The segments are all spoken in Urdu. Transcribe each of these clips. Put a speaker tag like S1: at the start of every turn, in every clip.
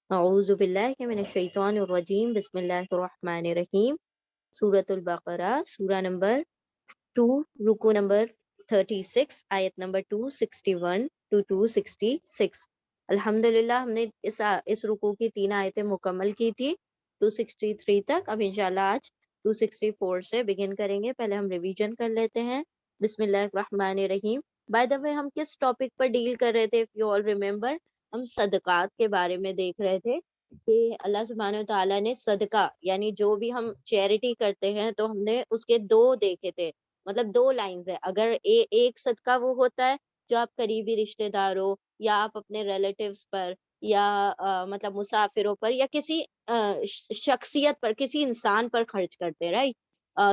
S1: اعوذ باللہ من الشیطان الرجیم، بسم اللہ الرحمن الرحیم۔ سورۃ البقرہ، سورہ نمبر 2، رکو نمبر 36، آیت نمبر 261 ٹو 266۔ الحمدللہ ہم نے اس رکو کی 3 آیتیں مکمل کی تھی 263 تک۔ اب انشاءاللہ آج 264 سے بگن کریں گے۔ پہلے ہم ریویژن کر لیتے ہیں۔ بسم اللہ الرحمن الرحیم۔ بائی دا وے، ہم کس ٹاپک پر ڈیل کر رہے تھے؟ یو آل ریممبر، ہم صدقات کے بارے میں دیکھ رہے تھے کہ اللہ سبحانہ و تعالیٰ نے صدقہ یعنی جو بھی ہم چیریٹی کرتے ہیں تو ہم نے اس کے 2 دیکھے تھے، مطلب 2 لائنز ہے۔ اگر ایک صدقہ وہ ہوتا ہے جو آپ قریبی رشتہ داروں یا آپ اپنے ریلیٹیوز پر یا مطلب مسافروں پر یا کسی شخصیت پر، کسی انسان پر خرچ کرتے، رائٹ؟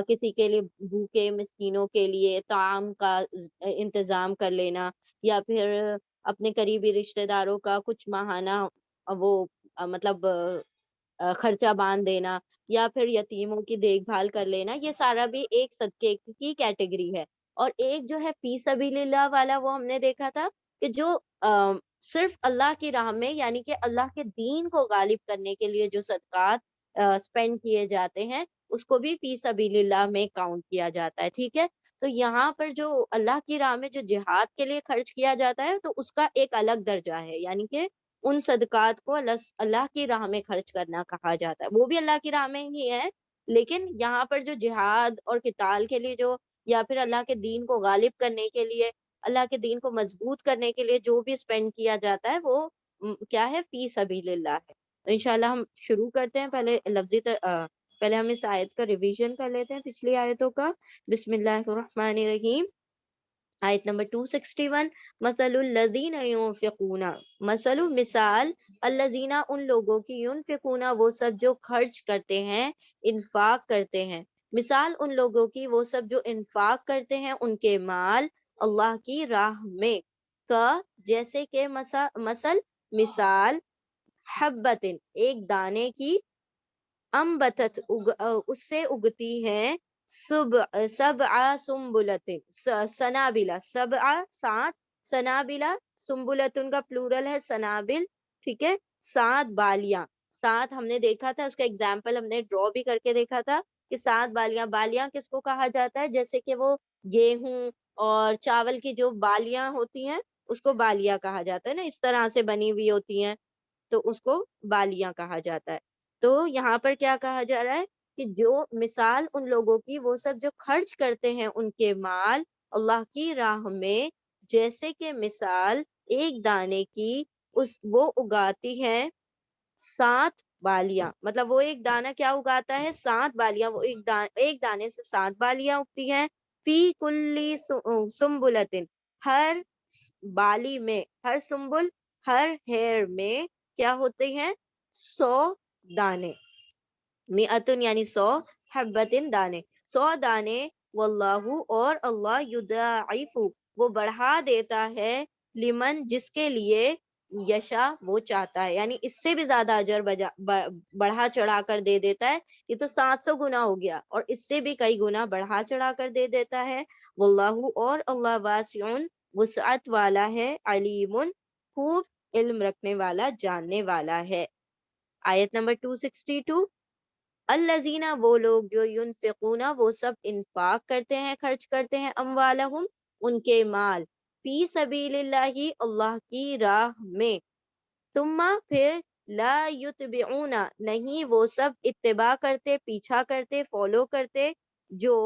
S1: کسی کے لیے بھوکے مسکینوں کے لیے طعام کا انتظام کر لینا، یا پھر اپنے قریبی رشتہ داروں کا کچھ ماہانہ وہ مطلب خرچہ باندھ دینا، یا پھر یتیموں کی دیکھ بھال کر لینا، یہ سارا بھی ایک صدقے کی کیٹیگری ہے۔ اور ایک جو ہے فی سبیل اللہ والا، وہ ہم نے دیکھا تھا کہ جو صرف اللہ کی راہ میں یعنی کہ اللہ کے دین کو غالب کرنے کے لیے جو صدقات سپینڈ کیے جاتے ہیں اس کو بھی فی سبیل اللہ میں کاؤنٹ کیا جاتا ہے، ٹھیک ہے؟ تو یہاں پر جو اللہ کی راہ میں جو جہاد کے لیے خرچ کیا جاتا ہے تو اس کا ایک الگ درجہ ہے، یعنی کہ ان صدقات کو اللہ کی راہ میں خرچ کرنا کہا جاتا ہے۔ وہ بھی اللہ کی راہ میں ہی ہے، لیکن یہاں پر جو جہاد اور قتال کے لیے جو یا پھر اللہ کے دین کو غالب کرنے کے لیے، اللہ کے دین کو مضبوط کرنے کے لیے جو بھی اسپینڈ کیا جاتا ہے وہ کیا ہے؟ فی سبیل اللہ ہے۔ تو انشاءاللہ ہم شروع کرتے ہیں۔ پہلے ہم اس آیت کا ریویژن کر لیتے ہیں، پچھلی آیتوں کا۔ بسم اللہ الرحمن الرحیم، آیت نمبر 261۔ مثل الذین ينفقون، مثال الذین ان لوگوں کی، ينفقون وہ سب جو خرچ کرتے ہیں، انفاق کرتے ہیں، مثال ان لوگوں کی وہ سب جو انفاق کرتے ہیں ان کے مال اللہ کی راہ میں، کا جیسے کہ مثال حبت ایک دانے کی، امبتت اس سے اگتی ہے، سبع سنبلت سنابلا، 7 سنابلا، سنبلتن کا پلورل ہے سنابل، ٹھیک ہے؟ 7 بالیاں، 7 ہم نے دیکھا تھا، اس کا ایگزامپل ہم نے ڈرا بھی کر کے دیکھا تھا کہ 7 بالیاں، بالیاں کس کو کہا جاتا ہے؟ جیسے کہ وہ گیہوں اور چاول کی جو بالیاں ہوتی ہیں اس کو بالیاں کہا جاتا ہے نا، اس طرح سے بنی ہوئی ہوتی ہیں تو اس کو بالیاں کہا جاتا ہے۔ تو یہاں پر کیا کہا جا رہا ہے کہ جو مثال ان لوگوں کی وہ سب جو خرچ کرتے ہیں ان کے مال اللہ کی راہ میں، جیسے کہ مثال ایک دانے کی، وہ اگاتی ہے 7 بالیاں، مطلب وہ ایک دانہ کیا اگاتا ہے؟ 7 بالیاں، وہ ایک دانے سے 7 بالیاں اگتی ہیں، فی کلی سنبلتن، ہر بالی میں، ہر سنبل، ہر ہیر میں کیا ہوتے ہیں؟ 100 دانے، میعتن یعنی 100، حبتن دانے، 100 دانے، واللہ اور اللہ، یضاعف وہ بڑھا دیتا ہے، لمن جس کے لیے، یشا وہ چاہتا ہے، یعنی اس سے بھی زیادہ اجر بڑھا چڑھا کر دے دیتا ہے۔ یہ تو 700 گنا ہو گیا، اور اس سے بھی کئی گنا بڑھا چڑھا کر دے دیتا ہے۔ واللہ اور اللہ، واسع وسعت والا ہے، علیم خوب علم رکھنے والا، جاننے والا ہے۔ آیت نمبر 262۔ الذین وہ لوگ جو ینفقون وہ سب انفاق کرتے ہیں، خرچ کرتے ہیں، اموالہم ان کے مال، فی سبیل اللہ اللہ کی راہ میں، ثم پھر لا یتبعون نہیں وہ سب اتباع کرتے، پیچھا کرتے، فالو کرتے، جو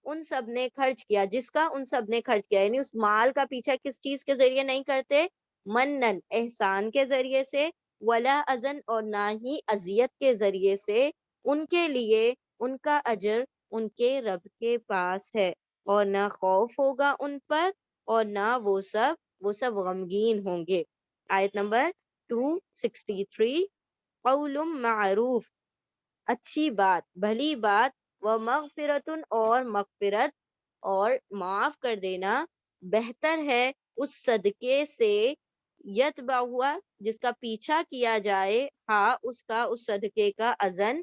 S1: ان سب نے خرچ کیا، جس کا ان سب نے خرچ کیا، یعنی اس مال کا پیچھا کس چیز کے ذریعے نہیں کرتے؟ منن احسان کے ذریعے سے، ولا اذن اور نہ ہی اذیت کے ذریعے سے، ان کے لیے ان کا اجر ان کے رب کے پاس ہے، اور نہ خوف ہوگا ان پر، اور نہ وہ سب غمگین ہوں گے۔ آیت نمبر 263۔ قول معروف اچھی بات، بھلی بات، و مغفرتن اور مغفرت اور معاف کر دینا، بہتر ہے اس صدقے سے، یتبع ہوا جس کا پیچھا کیا جائے، ہاں اس کا، اس صدقے کا، اذن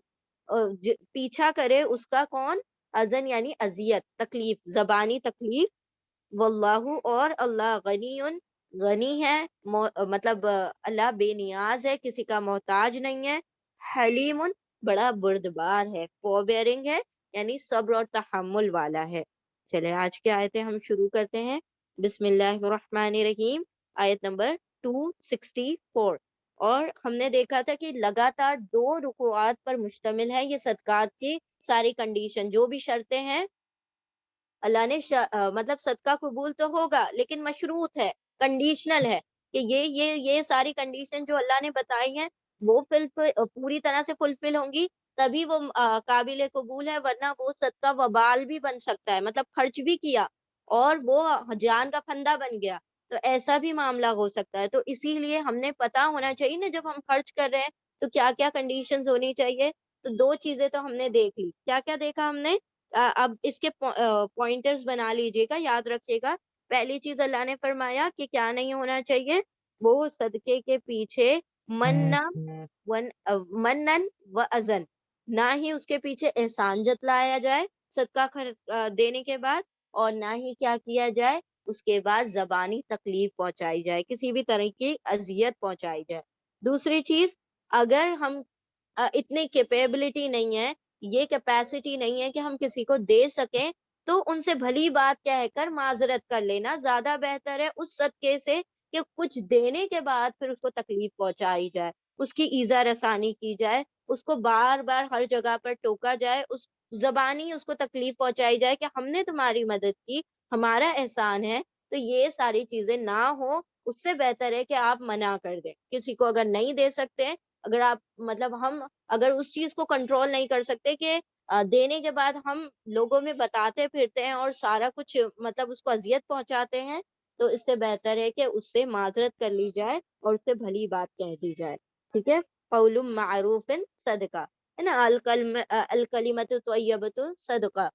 S1: پیچھا کرے اس کا، کون؟ اذن یعنی اذیت، تکلیف، زبانی تکلیف، واللہ اور اللہ، غنی غنی ہے، مطلب اللہ بے نیاز ہے، کسی کا محتاج نہیں ہے، حلیم بڑا بردبار ہے، فوربیئرنگ ہے یعنی صبر اور تحمل والا ہے۔ چلے آج کی آیتیں ہم شروع کرتے ہیں۔ بسم اللہ الرحمن الرحیم، آیت نمبر 264۔ اور ہم نے دیکھا تھا کہ لگاتار 2 رکوعات پر مشتمل ہے یہ صدقات کی ساری کنڈیشن، جو بھی شرطیں ہیں اللہ نے مطلب صدقہ قبول تو ہوگا لیکن مشروط ہے، کنڈیشنل ہے، کہ یہ ساری کنڈیشن جو اللہ نے بتائی ہیں وہ پوری طرح سے فلفل ہوں گی تبھی وہ قابل قبول ہے، ورنہ وہ صدقہ وبال بھی بن سکتا ہے، مطلب خرچ بھی کیا اور وہ جان کا پھندا بن گیا، تو ایسا بھی معاملہ ہو سکتا ہے۔ تو اسی لیے ہم نے پتا ہونا چاہیے نا جب ہم خرچ کر رہے ہیں تو کیا کیا کنڈیشنز ہونی چاہیے۔ تو 2 چیزیں تو ہم نے دیکھ لی، کیا کیا دیکھا ہم نے؟ اب اس کے پوائنٹرز بنا لیجئے گا، یاد رکھیے گا۔ پہلی چیز اللہ نے فرمایا کہ کیا نہیں ہونا چاہیے، وہ صدقے کے پیچھے منن و ازن، نہ ہی اس کے پیچھے احسان جتلایا جائے صدقہ دینے کے بعد، اور نہ ہی کیا کیا جائے اس کے بعد زبانی تکلیف پہنچائی جائے، کسی بھی طرح کی اذیت پہنچائی جائے۔ دوسری چیز، اگر ہم اتنی کیپیبلٹی نہیں ہے، یہ کیپیسٹی نہیں ہے کہ ہم کسی کو دے سکیں، تو ان سے بھلی بات کہہ کر معذرت کر لینا زیادہ بہتر ہے اس صدقے سے کہ کچھ دینے کے بعد پھر اس کو تکلیف پہنچائی جائے، اس کی ایذا رسانی کی جائے، اس کو بار بار ہر جگہ پر ٹوکا جائے، اس زبانی اس کو تکلیف پہنچائی جائے کہ ہم نے تمہاری مدد کی، ہمارا احسان ہے۔ تو یہ ساری چیزیں نہ ہو، اس سے بہتر ہے کہ آپ منع کر دیں کسی کو، اگر نہیں دے سکتے، اگر آپ مطلب ہم اگر اس چیز کو کنٹرول نہیں کر سکتے کہ دینے کے بعد ہم لوگوں میں بتاتے پھرتے ہیں اور سارا کچھ مطلب اس کو اذیت پہنچاتے ہیں، تو اس سے بہتر ہے کہ اس سے معذرت کر لی جائے اور اس سے بھلی بات کہہ دی جائے، ٹھیک ہے۔ قول معروف صدقہ ہے نا، الکلمۃ طیبۃ صدقہ،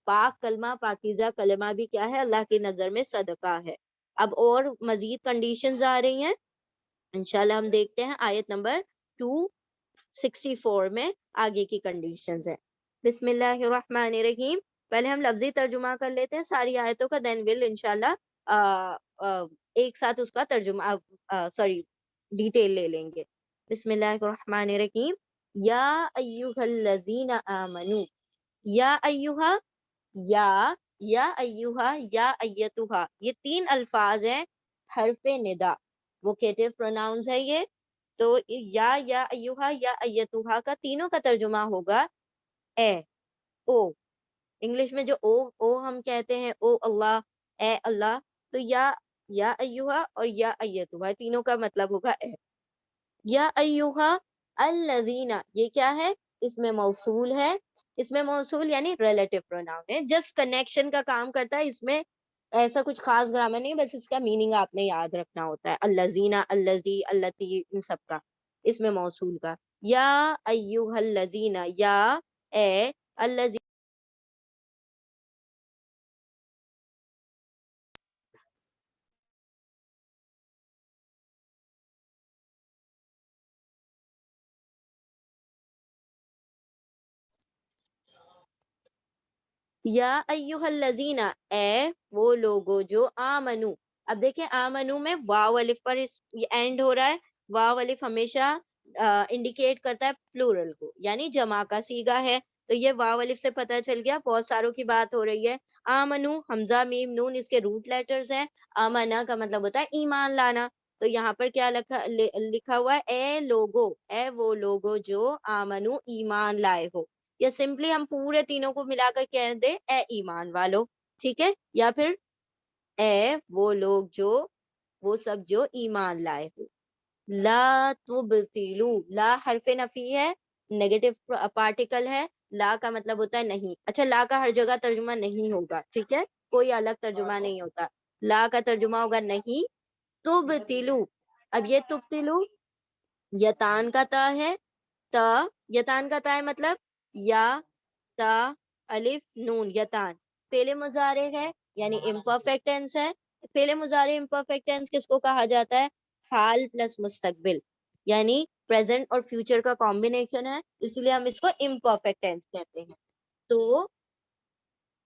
S1: پاک کلمہ، پاکیزہ کلمہ بھی کیا ہے؟ اللہ کی نظر میں صدقہ ہے۔ اب اور مزید کنڈیشنز آ رہی ہیں انشاءاللہ، ہم دیکھتے ہیں آیت نمبر 264 میں آگے کی کنڈیشنز ہیں۔ بسم اللہ الرحمن الرحیم، پہلے ہم لفظی ترجمہ کر لیتے ہیں ساری آیتوں کا، دین ول انشاءاللہ ایک ساتھ اس کا ترجمہ ڈیٹیل لے لیں گے۔ بسم اللہ الرحمن الرحیم، یا ایہا الذین آمنو، یا ایہا، یا ایہا، یا ایتھا، یہ 3 الفاظ ہیں حرف ندا، ووکیٹو پروناؤنز ہے یہ۔ تو یا ایہا، یا ایتھا کا تینوں کا ترجمہ ہوگا اے، او، انگلش میں جو او ہم کہتے ہیں، او اللہ، اے اللہ، تو یا ایہا اور یا ایتھا تینوں کا مطلب ہوگا اے۔ یا ایہا الذین، یہ کیا ہے؟ اس میں موصول ہے، اس میں موصول یعنی ریلیٹو پروناؤن ہے، جسٹ کنیکشن کا کام کرتا ہے، اس میں ایسا کچھ خاص گرامر نہیں، بس اس کا میننگ آپ نے یاد رکھنا ہوتا ہے، الذین، الذی، اللتی، ان سب کا، اس میں موصول کا۔ یا ایہا الذین، یا اے الذی، یا ایہا الذین، اے وہ لوگو جو آمنو، اب دیکھیں آمنو میں واو الف پر اینڈ ہو رہا ہے، واو الف ہمیشہ انڈیکیٹ کرتا ہے پلورل کو، یعنی جمع کا صیغہ ہے، تو یہ واو الف سے پتہ چل گیا بہت ساروں کی بات ہو رہی ہے۔ آمنو، حمزہ میم نون اس کے روٹ لیٹرز ہیں، آمنا کا مطلب ہوتا ہے ایمان لانا، تو یہاں پر کیا لکھا ہوا ہے؟ اے لوگو، اے وہ لوگو جو آمنو ایمان لائے ہو، یا سمپلی ہم پورے تینوں کو ملا کر کہہ دیں اے ایمان والو، ٹھیک ہے، یا پھر اے وہ لوگ جو، وہ سب جو ایمان لائے ہو۔ لا تبتلو، لا حرف نفی ہے، نیگیٹو پارٹیکل ہے، لا کا مطلب ہوتا ہے نہیں، اچھا لا کا ہر جگہ ترجمہ نہیں ہوگا، ٹھیک ہے، کوئی الگ ترجمہ نہیں ہوتا، لا کا ترجمہ ہوگا نہیں، تبتلو، اب یہ تبتلو یتان کا تا ہے، تا، یتان کا تا ہے مطلب یا، تا، الف، نون، یتان، فعل مضارع ہے یعنی امپرفیکٹ ٹینس ہے۔ فعل مضارع امپرفیکٹ ٹینس کس کو کہا جاتا ہے؟ حال پلس مستقبل، یعنی پریزنٹ اور فیوچر کا کمبینیشن ہے، اس لیے ہم اس کو امپرفیکٹ ٹینس کہتے ہیں۔ تو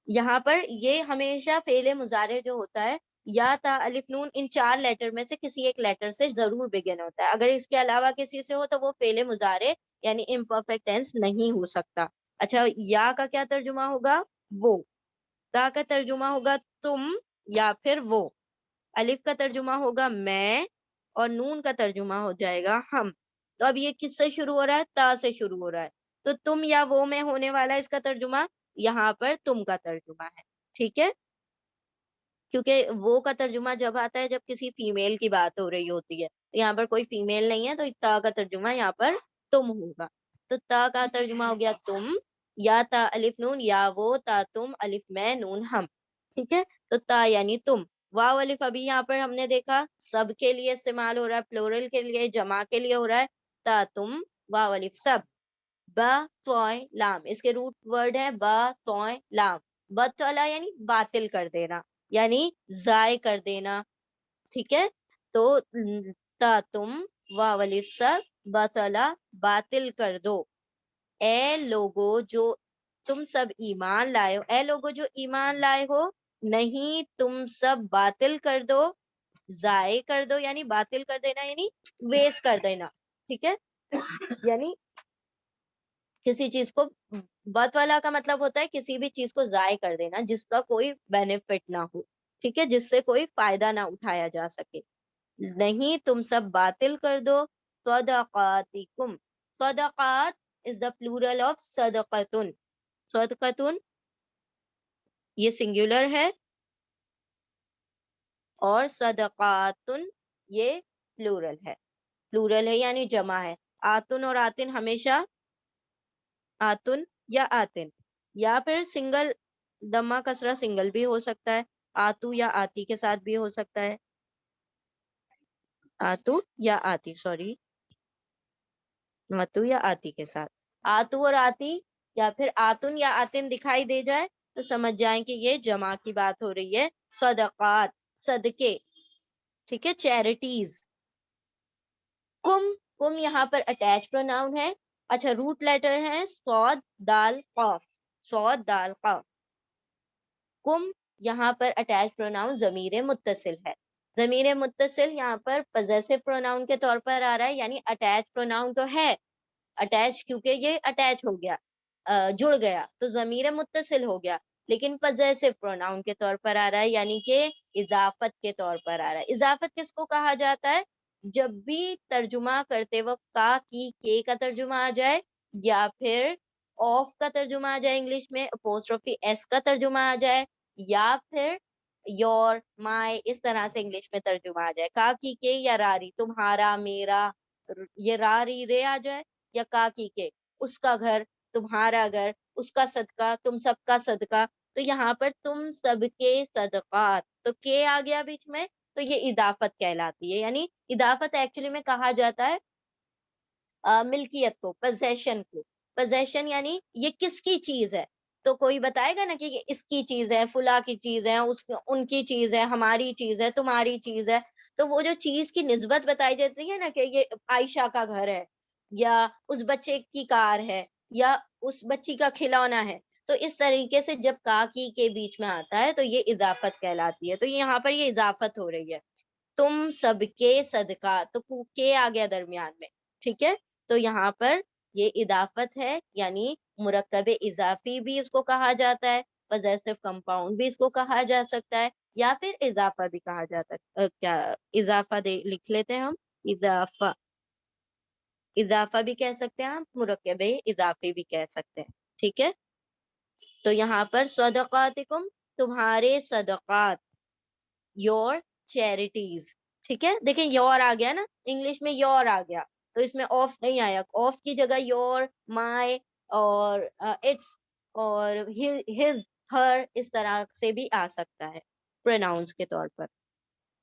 S1: یہاں پر یہ ہمیشہ فعل مضارع جو ہوتا ہے یا تا الف نون ان 4 لیٹر میں سے کسی ایک لیٹر سے ضرور بگن ہوتا ہے. اگر اس کے علاوہ کسی سے ہو تو وہ فعل مضارع یعنی امپرفیکٹ ٹینس نہیں ہو سکتا. اچھا یا کا کیا ترجمہ ہوگا؟ وہ. تا کا ترجمہ ہوگا تم یا پھر وہ. الف کا ترجمہ ہوگا میں اور نون کا ترجمہ ہو جائے گا ہم. تو اب یہ کس سے شروع ہو رہا ہے؟ تا سے شروع ہو رہا ہے. تو تم یا وہ میں ہونے والا اس کا ترجمہ یہاں پر تم کا ترجمہ ہے. ٹھیک ہے، کیونکہ وہ کا ترجمہ جب آتا ہے جب کسی فیمیل کی بات ہو رہی ہوتی ہے. یہاں پر کوئی فیمیل نہیں ہے تو تا کا ترجمہ یہاں پر تم ہوگا. تو تا کا ترجمہ ہو گیا تم. یا تا الف نون یا وہ، تا تم، الف میں، نون ہم. ٹھیک ہے، تو تا یعنی تم. واو الف ابھی یہاں پر ہم نے دیکھا سب کے لیے استعمال ہو رہا ہے، پلورل کے لیے، جمع کے لیے ہو رہا ہے. تا تم، واو الف سب. با توئے لام، اس کے روٹ ورڈ ہے با توئے لام. بطلا یعنی باطل کر دینا، یعنی ضائع کر دینا. ٹھیک ہے، تو تا تم، واو الف سب، بطلا باطل کر دو. اے لوگو جو تم سب ایمان لائے ہو، اے لوگو جو ایمان لائے ہو، نہیں تم سب باطل کر دو، ضائع کر دو یعنی باطل کر دینا یعنی ویسٹ کر دینا. ٹھیک ہے، یعنی کسی چیز کو، بت والا کا مطلب ہوتا ہے کسی بھی چیز کو ضائع کر دینا جس کا کوئی بینیفٹ نہ ہو. ٹھیک ہے، جس سے کوئی فائدہ نہ اٹھایا جا سکے. نہیں تم سب باطل کر دو صدقاتکم. صدقات is the plural of صدقتن. صدقتن یہ سنگولر ہے اور صدقاتن یہ پلورل ہے. پلورل ہے یعنی جمع ہے. آتن اور آتن ہمیشہ آتن یا آتن، یا پھر سنگل دمہ کسرہ سنگل بھی ہو سکتا ہے. آتو یا آتی کے ساتھ بھی ہو سکتا ہے. آتو یا آتی، سوری، آتو یا آتی کے ساتھ. آتو اور آتی یا پھر آتن یا آتن دکھائی دے جائے تو سمجھ جائیں کہ یہ جمع کی بات ہو رہی ہے. صدقات صدقے. ٹھیک ہے، چیریٹیز. کم، کم یہاں پر اٹیچ پروناؤن ہے. اچھا، روٹ لیٹر ہے صاد دال قاف. صاد دال قاف. کم یہاں پر اٹیچ پروناؤن ضمیر متصل ہے. ضمیر متصل یہاں پر پوزیسو پروناؤن کے طور پر آ رہا ہے، یعنی اٹیچ پروناؤن تو ہے، اٹیچ کیونکہ یہ اٹیچ ہو گیا، جڑ گیا تو ضمیر متصل ہو گیا، لیکن پوزیسو پروناؤن کے طور پر آ رہا ہے، یعنی کہ اضافت کے طور پر آ رہا ہے. اضافت کس کو کہا جاتا ہے؟ جب بھی ترجمہ کرتے وقت کا کی کے کا ترجمہ آ جائے، یا پھر آف کا ترجمہ آ جائے انگلش میں، اپوسٹروفی ایس کا ترجمہ آ جائے، یا پھر یور، مائی، اس طرح سے انگلش میں ترجمہ آ جائے. کا کی کے یا راری، تمہارا، میرا، یہ راری رے آ جائے، یا کا کی کے، اس کا گھر، تمہارا گھر، اس کا صدقہ، تم سب کا صدقہ. تو یہاں پر تم سب کے صدقات، تو کے آ گیا بیچ میں تو یہ اضافت کہلاتی ہے. یعنی اضافت ایکچولی میں کہا جاتا ہے ملکیت کو، پوزیشن کو. پوزیشن یعنی یہ کس کی چیز ہے، تو کوئی بتائے گا نا کہ یہ اس کی چیز ہے، فلاں کی چیز ہے، ان کی چیز ہے، ہماری چیز ہے، تمہاری چیز ہے. تو وہ جو چیز کی نسبت بتائی جاتی ہے نا کہ یہ عائشہ کا گھر ہے، یا اس بچے کی کار ہے، یا اس بچی کا کھلونا ہے. تو اس طریقے سے جب کا کی کے بیچ میں آتا ہے تو یہ اضافت کہلاتی ہے. تو یہاں پر یہ اضافت ہو رہی ہے. تم سب کے صدقات، تو کے آ گیا درمیان میں. ٹھیک ہے، تو یہاں پر یہ اضافت ہے، یعنی مرکب اضافی بھی اس کو کہا جاتا ہے، پوزیسو کمپاؤنڈ بھی اس کو کہا جا سکتا ہے، یا پھر اضافہ بھی کہا جاتا ہے. کیا اضافہ لکھ لیتے ہیں ہم، اضافہ. اضافہ بھی کہہ سکتے ہیں ہم، مرکب اضافی بھی کہہ سکتے ہیں. ٹھیک ہے، تو یہاں پر صدقاتکم، تمہارے صدقات، یور چیریٹیز. ٹھیک ہے، دیکھیں یور آ گیا نا، انگلش میں یور آ گیا تو اس میں آف نہیں آیا. آف کی جگہ یور، مائی اور اٹس اور ہز، ہر، اس طرح سے بھی آ سکتا ہے پروناؤنس کے طور پر.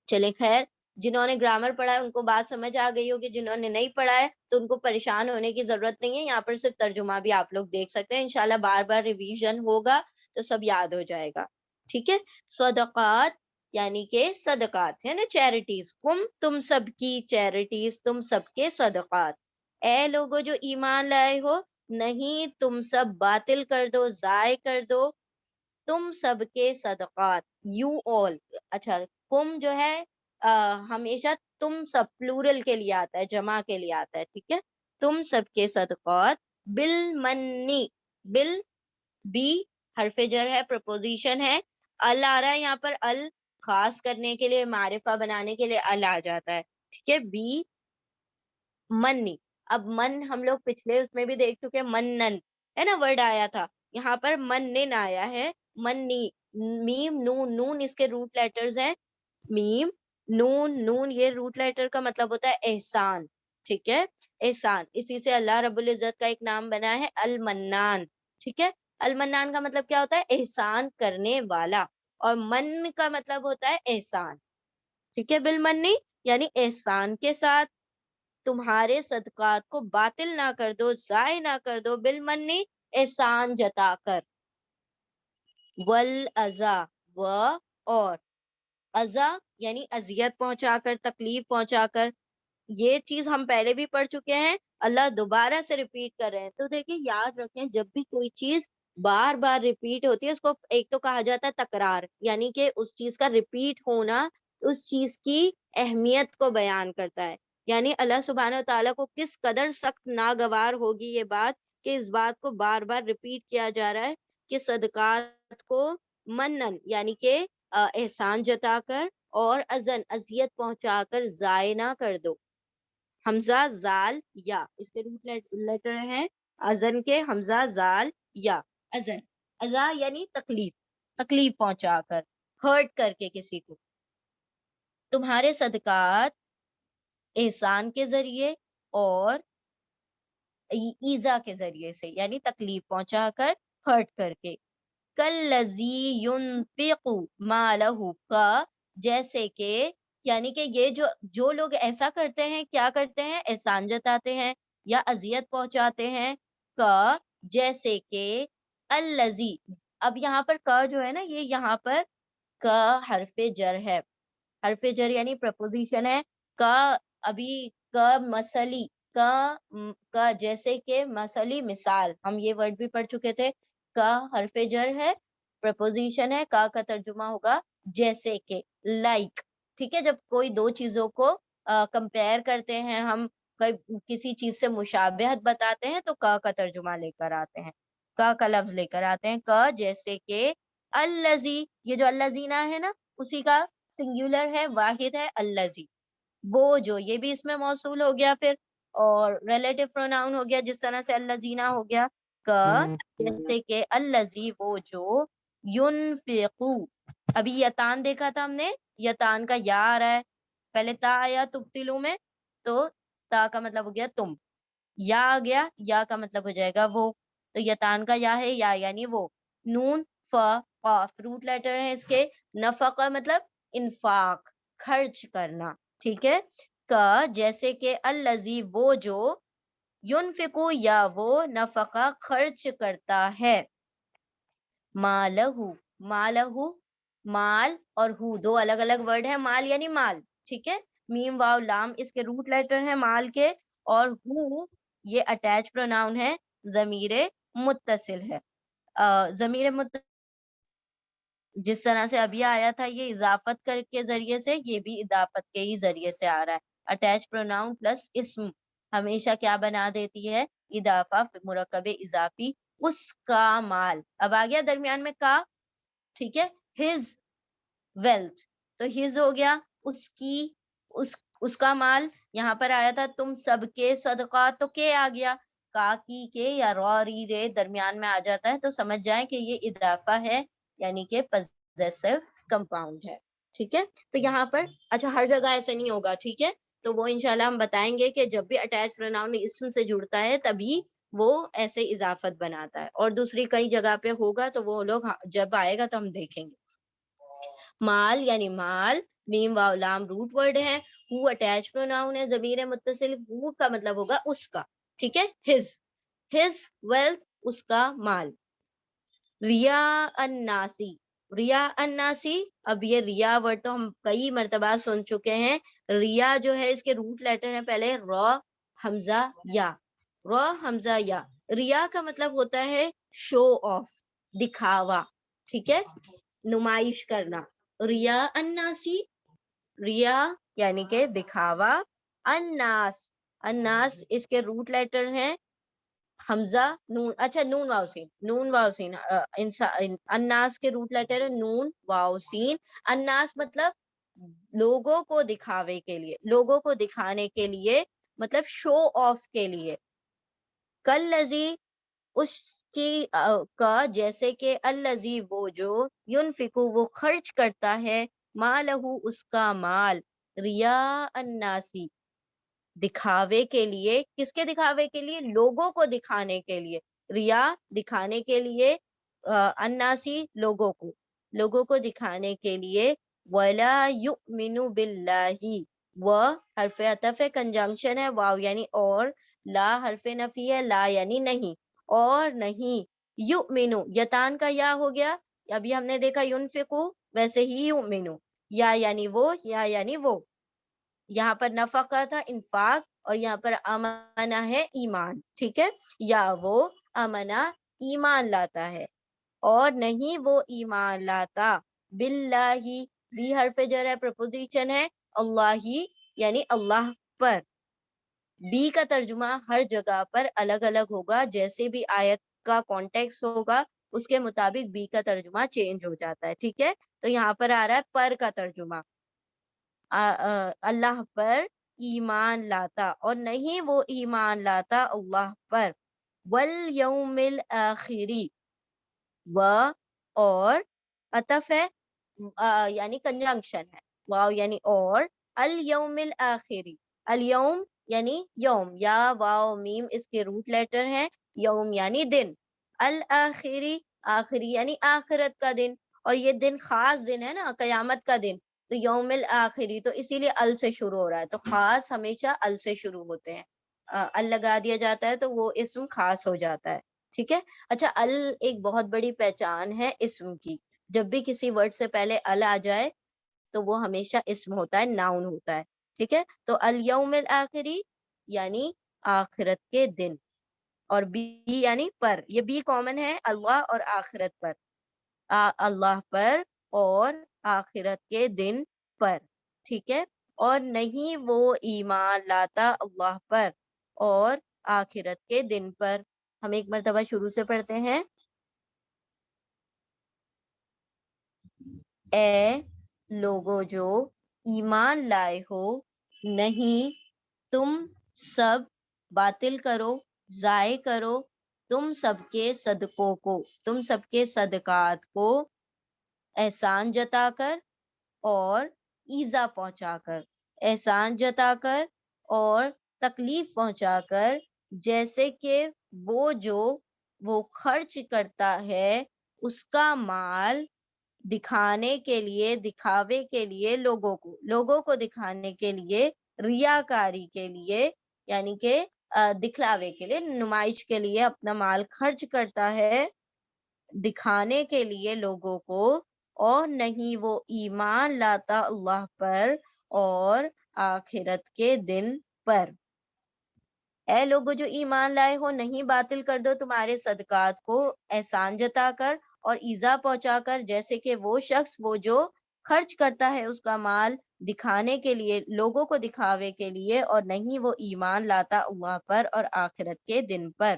S1: چلیں خیر، جنہوں نے گرامر پڑھا ہے ان کو بات سمجھ آ گئی ہوگی، جنہوں نے نہیں پڑھا ہے تو ان کو پریشان ہونے کی ضرورت نہیں ہے. یہاں پر صرف ترجمہ بھی آپ لوگ دیکھ سکتے ہیں، انشاءاللہ بار بار ریویژن ہوگا تو سب یاد ہو جائے گا. ٹھیک ہے، صدقات یعنی کہ صدقات ہے نا، چیریٹیز. کم تم سب کی چیریٹیز، تم سب کے صدقات. اے لوگو جو ایمان لائے ہو، نہیں تم سب باطل کر دو، ضائع کر دو تم سب کے صدقات. You all. اچھا، کم جو ہے ہمیشہ تم سب پلورل کے لیے آتا ہے, جمع کے لیے آتا ہے, ٹھیک ہے. تم سب کے صدقات بالمنی, بل بی حرف جر ہے, پرپوزیشن ہے, ال آ رہا ہے یہاں پر, ال خاص کرنے کے لیے, معرفہ بنانے کے لیے ال آ جاتا ہے, ٹھیک ہے. بی منی, اب من ہم لوگ پچھلے اس میں بھی دیکھ چکے, منن ہے نا ورڈ آیا تھا, یہاں پر منن آیا ہے, منی, میم نون, نون اس کے روٹ لیٹرز ہیں, میم نون, نون یہ روٹ لیٹر کا مطلب ہوتا ہے احسان, ٹھیک ہے, احسان. اسی سے اللہ رب العزت کا ایک نام بنا ہے المنان, ٹھیک ہے. المنان کا مطلب کیا ہوتا ہے؟ احسان کرنے والا, اور من کا مطلب ہوتا ہے احسان, ٹھیک ہے. بالمنی یعنی احسان کے ساتھ تمہارے صدقات کو باطل نہ کر دو, ضائع نہ کر دو, بالمنی احسان جتا کر. والاذا, و اور, اذا یعنی اذیت پہنچا کر, تکلیف پہنچا کر. یہ چیز ہم پہلے بھی پڑھ چکے ہیں, اللہ دوبارہ سے ریپیٹ کر رہے ہیں. تو دیکھیں یاد رکھیں, جب بھی کوئی چیز بار بار ریپیٹ ہوتی ہے اس کو ایک تو کہا جاتا ہے تکرار, یعنی کہ اس چیز کا ریپیٹ ہونا اس چیز کی اہمیت کو بیان کرتا ہے. یعنی اللہ سبحانہ تعالیٰ کو کس قدر سخت ناگوار ہوگی یہ بات کہ اس بات کو بار بار ریپیٹ کیا جا رہا ہے کہ صدقات کو منن یعنی کہ احسان جتا کر, اور ازن اذیت پہنچا کر ضائع نہ کر دو. حمزہ زال یا, اس کے روٹ لیٹر ہیں ازن کے, حمزہ زال یا, ازن, ازا یعنی تکلیف, تکلیف پہنچا کر, ہرٹ کر کے کسی کو. تمہارے صدقات احسان کے ذریعے اور ایزا کے ذریعے سے, یعنی تکلیف پہنچا کر, ہرٹ کر کے. کالذی ينفق مالہ, کا جیسے کہ, یعنی کہ یہ جو لوگ ایسا کرتے ہیں, کیا کرتے ہیں؟ احسان جتاتے ہیں یا اذیت پہنچاتے ہیں, کا جیسے کہ, الذی, اب یہاں پر کا جو ہے نا, یہ یہاں پر کا حرف جر ہے, حرف جر یعنی پرپوزیشن ہے. کا ابھی کا مثلی, کا جیسے کہ, مثلی مثال, ہم یہ ورڈ بھی پڑھ چکے تھے. کا حرف جر ہے, پرپوزیشن ہے, کا ترجمہ ہوگا جیسے کہ, لائک, ٹھیک ہے. جب کوئی دو چیزوں کو کمپیئر کرتے ہیں ہم, کسی چیز سے مشابہت بتاتے ہیں تو کا ترجمہ لے کر آتے ہیں, کا لفظ لے کر آتے ہیں. کا جیسے کہ, الذی, یہ جو الذین ہے نا اسی کا سنگولر ہے, واحد ہے, الذی, وہ جو, یہ بھی اس میں موصول ہو گیا پھر, اور ریلیٹو پروناؤن ہو گیا جس طرح سے الذین ہو گیا. کا جیسے کہ, الذی, وہ جو, ينفقو, ابھی یتان دیکھا تھا ہم نے, یتان کا یا آ رہا ہے, پہلے تا آیا تبتلو میں, تو تا کا مطلب ہو گیا تم, یا آ گیا, یا کا مطلب ہو جائے گا وہ, تو یتان کا یا ہے, یا یعنی وہ. نون فا قاف روٹ لیٹر ہے اس کے, نفقہ مطلب انفاق, خرچ کرنا, ٹھیک ہے. کا جیسے کہ, الذی, وہ جو, ينفقو, یا وہ, نفقہ خرچ کرتا ہے, مالہ, مالہ, مال اور ہو دو الگ الگ ورڈ ہیں, مال یعنی مال, ٹھیک ہے. میم واو لام اس کے روٹ لیٹر ہیں مال کے, اور ہو یہ اٹیچ پروناؤن ہے, ضمیر متصل ہے. ضمیر متصل جس طرح سے ابھی آیا تھا یہ اضافت کر کے ذریعے سے, یہ بھی اضافت کے ہی ذریعے سے آ رہا ہے. اٹیچ پروناؤن پلس اسم ہمیشہ کیا بنا دیتی ہے؟ اضافہ, مرکب اضافی. اس کا مال, اب آ گیا درمیان میں کا, ٹھیک ہے. his wealth, تو his ہو گیا, اس کی, اس کا مال. یہاں پر آیا تھا تم سب کے صدقات, تو کے آ گیا, کا کی کے یا را ری رے درمیان میں آ جاتا ہے تو سمجھ جائیں کہ یہ اضافہ ہے, یعنی کہ possessive compound ہے, ٹھیک ہے. تو یہاں پر اچھا ہر جگہ ایسے نہیں ہوگا, ٹھیک ہے, تو وہ انشاءاللہ ہم بتائیں گے کہ جب بھی اٹیچ پروناؤن اسم سے جڑتا ہے تبھی وہ ایسے اضافت بناتا ہے, اور دوسری کئی جگہ پہ ہوگا تو وہ لوگ جب آئے گا تو ہم دیکھیں گے. مال یعنی مال, میم واو لام روٹ ورڈ ہے, ہو اٹیچ پروناؤن ہے, ضمیر متصل, ہو کا مطلب ہوگا اس کا, ٹھیک ہے. his wealth, اس کا مال. ریا الناسی, ریا الناسی, اب یہ ریا ورڈ تو ہم کئی مرتبہ سن چکے ہیں. ریا جو ہے اس کے روٹ لیٹر ہیں پہلے را حمزہ یا, را حمزہ یا. ریا کا مطلب ہوتا ہے شو آف, دکھاوا, ٹھیک ہے, نمائش کرنا. ریا الناسی ریا یعنی کہ دکھاوا. الناس، الناس اس کے روٹ لیٹر ہیں حمزہ نون، اچھا نون واو سین، نون واو سین. الناس کے روٹ لیٹر ہے نون واو سین. الناس مطلب لوگوں کو دکھاوے کے لیے، لوگوں کو دکھانے کے لیے، مطلب شو آف کے لیے. کالذی اس کی کا جیسے کہ الذی وہ جو ینفقو وہ خرچ کرتا ہے مالہ اس کا مال ریاء الناسی دکھاوے کے لیے. کس کے دکھاوے کے لیے؟ لوگوں کو دکھانے کے لیے. ریا دکھانے کے لیے، الناسی لوگوں کو، لوگوں کو دکھانے کے لیے. ولا یؤمن باللہ، و حرف عطف ہے، کنجنکشن ہے، واو یعنی اور، لا حرف نفی ہے، لا یعنی نہیں، اور نہیں. یؤمنو یتان کا یا ہو گیا، ابھی ہم نے دیکھا ینفقو، ویسے ہی یؤمنو، یا یعنی وہ، یا یعنی وہ. یہاں پر نفقہ تھا انفاق، اور یہاں پر امانہ ہے ایمان. ٹھیک ہے، یا وہ امانہ ایمان لاتا ہے، اور نہیں وہ ایمان لاتا. باللہ، بھی حرف جر ہے، پرپوزیشن ہے، اللہ یعنی اللہ پر. بی کا ترجمہ ہر جگہ پر الگ الگ ہوگا، جیسے بھی آیت کا کانٹیکس ہوگا اس کے مطابق بی کا ترجمہ چینج ہو جاتا ہے. ٹھیک ہے، تو یہاں پر آ رہا ہے پر کا ترجمہ، اللہ پر ایمان لاتا، اور نہیں وہ ایمان لاتا اللہ پر. والیوم الاخری، و اور عطف ہے، یعنی کنجنکشن ہے، واو یعنی اور، الیوم الاخری، الیوم یعنی یوم، یا واو میم اس کے روٹ لیٹر ہیں، یوم یعنی دن، الاخری آخری یعنی آخرت کا دن، اور یہ دن خاص دن ہے نا، قیامت کا دن، تو یوم الاخری تو اسی لیے ال سے شروع ہو رہا ہے، تو خاص ہمیشہ ال سے شروع ہوتے ہیں. ال لگا دیا جاتا ہے تو وہ اسم خاص ہو جاتا ہے. ٹھیک ہے، اچھا ال ایک بہت بڑی پہچان ہے اسم کی. جب بھی کسی ورڈ سے پہلے ال آ جائے تو وہ ہمیشہ اسم ہوتا ہے، ناؤن ہوتا ہے. ٹھیک ہے، تو الیوم الاخری یعنی آخرت کے دن، اور بی یعنی پر، یہ بی کامن ہے اللہ اور آخرت پر، اللہ پر اور آخرت کے دن پر. ٹھیک ہے، اور نہیں وہ ایمان لاتا اللہ پر اور آخرت کے دن پر. ہم ایک مرتبہ شروع سے پڑھتے ہیں. اے لوگو جو ایمان لائے ہو، نہیں تم سب باطل کرو، ضائع کرو تم سب کے صدقوں کو، تم سب کے صدقات کو، احسان جتا کر اور ایذا پہنچا کر، احسان جتا کر اور تکلیف پہنچا کر. جیسے کہ وہ جو وہ خرچ کرتا ہے اس کا مال دکھانے کے لیے، دکھاوے کے لیے، لوگوں کو دکھانے کے لیے، ریاکاری کے لیے، یعنی کہ دکھلاوے کے لیے، نمائش کے لیے اپنا مال خرچ کرتا ہے دکھانے کے لیے لوگوں کو، اور نہیں وہ ایمان لاتا اللہ پر اور آخرت کے دن پر. اے لوگو جو ایمان لائے ہو، نہیں باطل کر دو تمہارے صدقات کو، احسان جتا کر اور ایذا پہنچا کر. جیسے کہ وہ شخص وہ جو خرچ کرتا ہے اس کا مال دکھانے کے لیے، لوگوں کو دکھاوے کے لیے، اور نہیں وہ ایمان لاتا اللہ پر اور آخرت کے دن پر.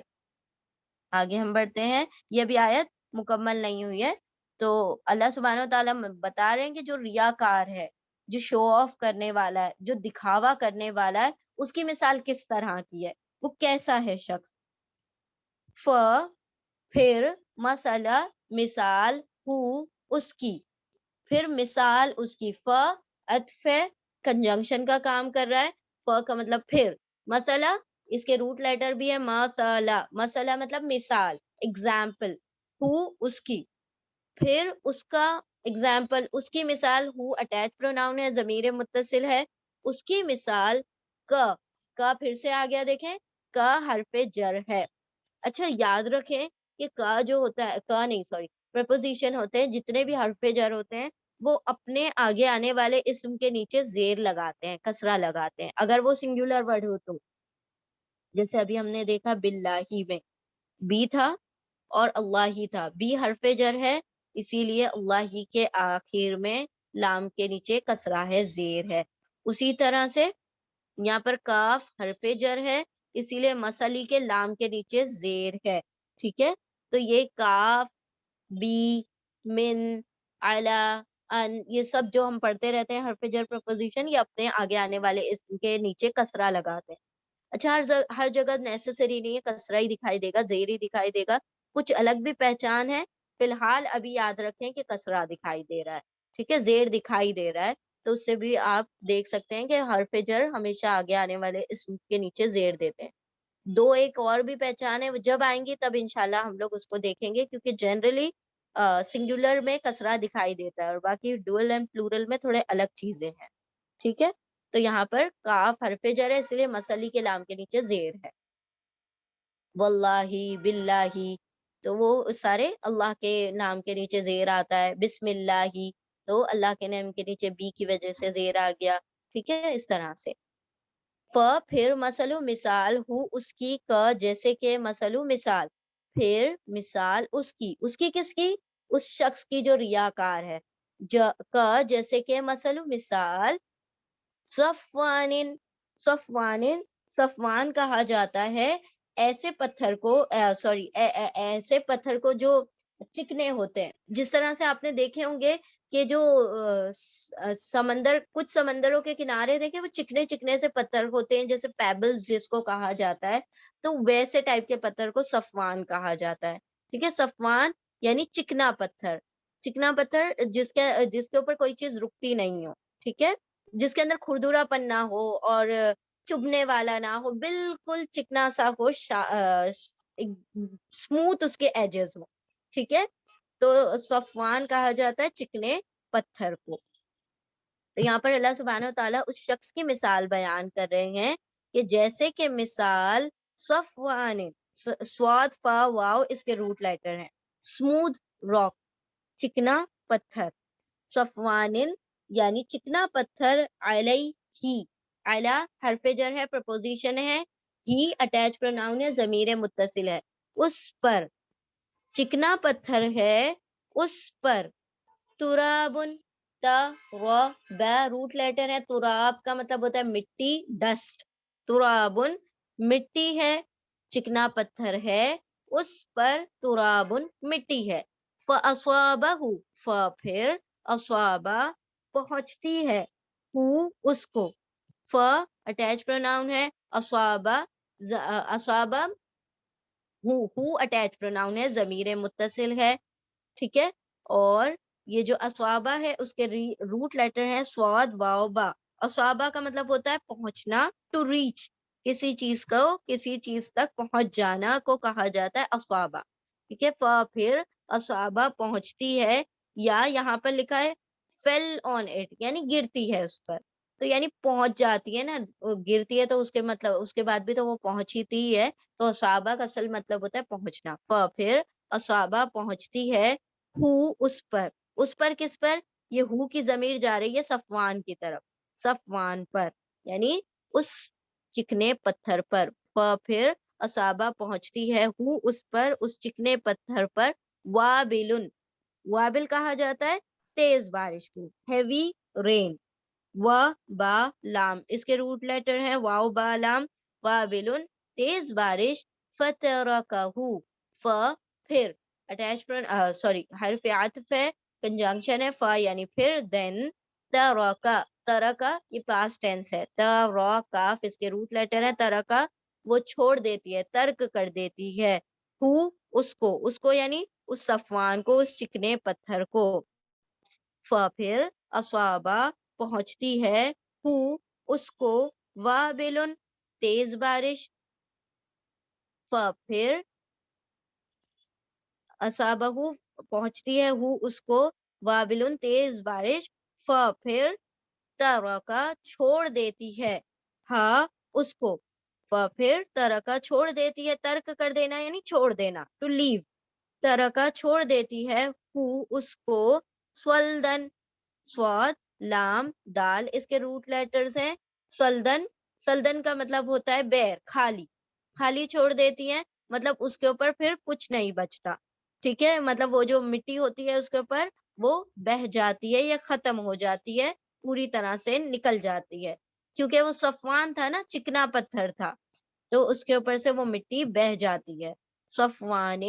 S1: آگے ہم بڑھتے ہیں، یہ بھی آیت مکمل نہیں ہوئی ہے. تو اللہ سبحانہ و تعالیٰ بتا رہے ہیں کہ جو ریاکار ہے، جو شو آف کرنے والا ہے، جو دکھاوا کرنے والا ہے، اس کی مثال کس طرح کی ہے، وہ کیسا ہے شخص. پھر مسئلہ مثال، ہو اس کی، پھر مثال اس کی، عطف کنجنکشن کا کام کر رہا ہے، کا مطلب پھر، مسئلہ اس کے روٹ لیٹر بھی ہے مسئلہ، مسئلہ مطلب مثال، ایگزامپل، ہو اس کی، پھر اس کا ایگزامپل، اس کی مثال، ہو اٹیچ پروناؤن ہے، ضمیر متصل ہے، اس کی مثال کا پھر سے آ گیا، دیکھیں کا حرف جر ہے. اچھا یاد رکھیں کہ کا جو ہوتا ہے، کا نہیں سوری پریپوزیشن ہوتے ہیں، جتنے بھی حرف جر ہوتے ہیں وہ اپنے آگے آنے والے اسم کے نیچے زیر لگاتے ہیں، کسرہ لگاتے ہیں، اگر وہ سنگولر ورڈ ہو تو. جیسے ابھی ہم نے دیکھا باللہ میں بی تھا اور اللہ ہی تھا، بی حرف جر ہے، اسی لیے اللہ ہی کے آخر میں لام کے نیچے کسرہ ہے، زیر ہے. اسی طرح سے یہاں پر کاف حرف جر ہے، اسی لیے مسلی کے لام کے نیچے زیر ہے. ٹھیک ہے، تو یہ کاف، بی، من، علا، ان، یہ سب جو ہم پڑھتے رہتے ہیں حرف جر پرپوزیشن، یہ اپنے آگے آنے والے اسم کے نیچے کسرہ لگاتے ہیں. اچھا، ہر جگہ نیسیسری نہیں ہے کسرہ ہی دکھائی دے گا، زیر ہی دکھائی دے گا، کچھ الگ بھی پہچان ہے. فی الحال ابھی یاد رکھیں کہ کسرہ دکھائی دے رہا ہے، ٹھیک ہے، زیر دکھائی دے رہا ہے، تو اس سے بھی آپ دیکھ سکتے ہیں کہ حرف جر ہمیشہ آگے آنے والے اسم کے نیچے زیر دیتے ہیں. دو ایک اور بھی پہچان ہے، جب آئیں گی تب انشاءاللہ ہم لوگ اس کو دیکھیں گے، کیونکہ جنرلی سنگولر میں کسرہ دکھائی دیتا ہے اور باقی ڈوئل اینڈ پلورل میں تھوڑے الگ چیزیں ہیں. ٹھیک ہے، تو یہاں پر کاف حرف جر ہے، اس لیے مسلی کے لام کے نیچے زیر ہے. واللہ، باللہ، تو وہ سارے اللہ کے نام کے نیچے زیر آتا ہے. بسم اللہ، تو اللہ کے نام کے نیچے بی کی وجہ سے زیر آ گیا. ٹھیک ہے، اس طرح سے. پھر مثلو مثال ہو اس کی، کا جیسے کہ مثلو مثال، پھر مثال اس کی کس کی؟ اس شخص کی جو ریاکار ہے. کا جیسے کہ مثلو مثال صفوان، صفوان، صفوان کہا جاتا ہے ایسے پتھر کو، ایسے پتھر کو جو چکنے ہوتے ہیں. جس طرح سے آپ نے دیکھے ہوں گے کہ جو سمندر، کچھ سمندروں کے کنارے دیکھیں وہ چکنے چکنے سے پتھر ہوتے ہیں، جیسے پیبلز جس کو کہا جاتا ہے، تو ویسے ٹائپ کے پتھر کو صفوان کہا جاتا ہے. ٹھیک ہے، صفوان یعنی چکنا پتھر. چکنا پتھر جس کے اوپر کوئی چیز رکتی نہیں ہو. ٹھیک ہے، جس کے اندر کھردرا پن نہ ہو اور چبھنے والا نہ ہو، بالکل چکنا سا ہو، اسموتھ اس کے ایجز ہو. ٹھیک ہے، تو صفوان کہا جاتا ہے چکنے پتھر کو. تو یہاں پر اللہ سبحانہ وتعالیٰ اس شخص کی مثال بیان کر رہے ہیں کہ جیسے کہ مثال صفوان، سواد فا واو اس کے روٹ لیٹر ہیں، اسموتھ راک، چکنا پتھر. صفوان یعنی چکنا پتھر، علیہ ہی، علا حرف جر ہے، پرپوزیشن ہے، ہی اٹیچ پروناؤن ہے، ضمیر متصل ہے. اس پر، چکنا پتھر ہے اس پر، ترابن، تا را با روٹ لیٹر ہے، تراب کا مطلب ہوتا ہے مٹی، ڈسٹ. ترابن مٹی ہے، چکنا پتھر ہے اس پر، ترابن مٹی ہے. فاصابہ، فا پھر، اصابہ پہنچتی ہے، ہو اس کو، فا اٹیچ پروناؤن ہے، اصابہ، اصابہ ہو اٹیچ پروناؤن ہے، ضمیر متصل ہے. ٹھیک ہے، اور یہ جو اصابہ ہے اس کے روٹ لیٹر ہیں صاد واو با. اصابہ کا مطلب ہوتا ہے پہنچنا، ٹو ریچ، کسی چیز کو، کسی چیز تک پہنچ جانا کو کہا جاتا ہے اصابہ. ٹھیک ہے، فا پھر، اصابہ پہنچتی ہے، یا یہاں پر لکھا ہے فیل آن اٹ یعنی گرتی ہے اس پر، تو یعنی پہنچ جاتی ہے نا، گرتی ہے تو اس کے مطلب اس کے بعد بھی تو وہ پہنچتی ہے، تو اصابہ کا اصل مطلب ہوتا ہے پہنچنا. فا پھر، اصابہ پہنچتی ہے، ہو اس پر. اس پر کس پر؟ یہ ہو کی ضمیر جا رہی ہے صفوان کی طرف، صفوان پر یعنی اس چکنے پتھر پر. فا پھر، اصابہ پہنچتی ہے، ہو اس پر، اس چکنے پتھر پر، وابلن، وابل کہا جاتا ہے تیز بارش کو، ہیوی رین. و با لام اس کے روٹ لیٹر ہیں واو با لام، وابلن تیز بارش، فترکہ، فا پھر اٹیچ حرف عطف ہے، کنجنکشن ہے، فا یعنی پھر، دین، ترکہ، ترکہ یہ پاسٹ ٹینس ہے، ترکہ اس کے روٹ لیٹر ہے، ترکہ وہ چھوڑ دیتی ہے، ترک کر دیتی ہے، ہو اس کو یعنی اس صفوان کو، اس چکنے پتھر کو. فا پھر، اصابہ پہنچتی ہے، ہو اس کو، وابلن تیز بارش. فا پھر، اصابہ پہنچتی ہے، ہو اس کو، وابلن تیز بارش. فا پھر، ترکہ چھوڑ دیتی ہے، ہاں اس کو. فا پھر، ترکہ چھوڑ دیتی ہے، ترک کر دینا یعنی چھوڑ دینا، ٹو لیو. ترکہ چھوڑ دیتی ہے، ہو اس کو، سولدن، سواد لام دال اس کے روٹ لیٹرز ہیں، سلدن. سلدن کا مطلب ہوتا ہے بیر، خالی، خالی چھوڑ دیتی ہیں، مطلب اس کے اوپر پھر کچھ نہیں بچتا. ٹھیک ہے، مطلب وہ جو مٹی ہوتی ہے اس کے اوپر وہ بہ جاتی ہے یا ختم ہو جاتی ہے، پوری طرح سے نکل جاتی ہے، کیونکہ وہ صفوان تھا نا، چکنا پتھر تھا، تو اس کے اوپر سے وہ مٹی بہ جاتی ہے. صفوان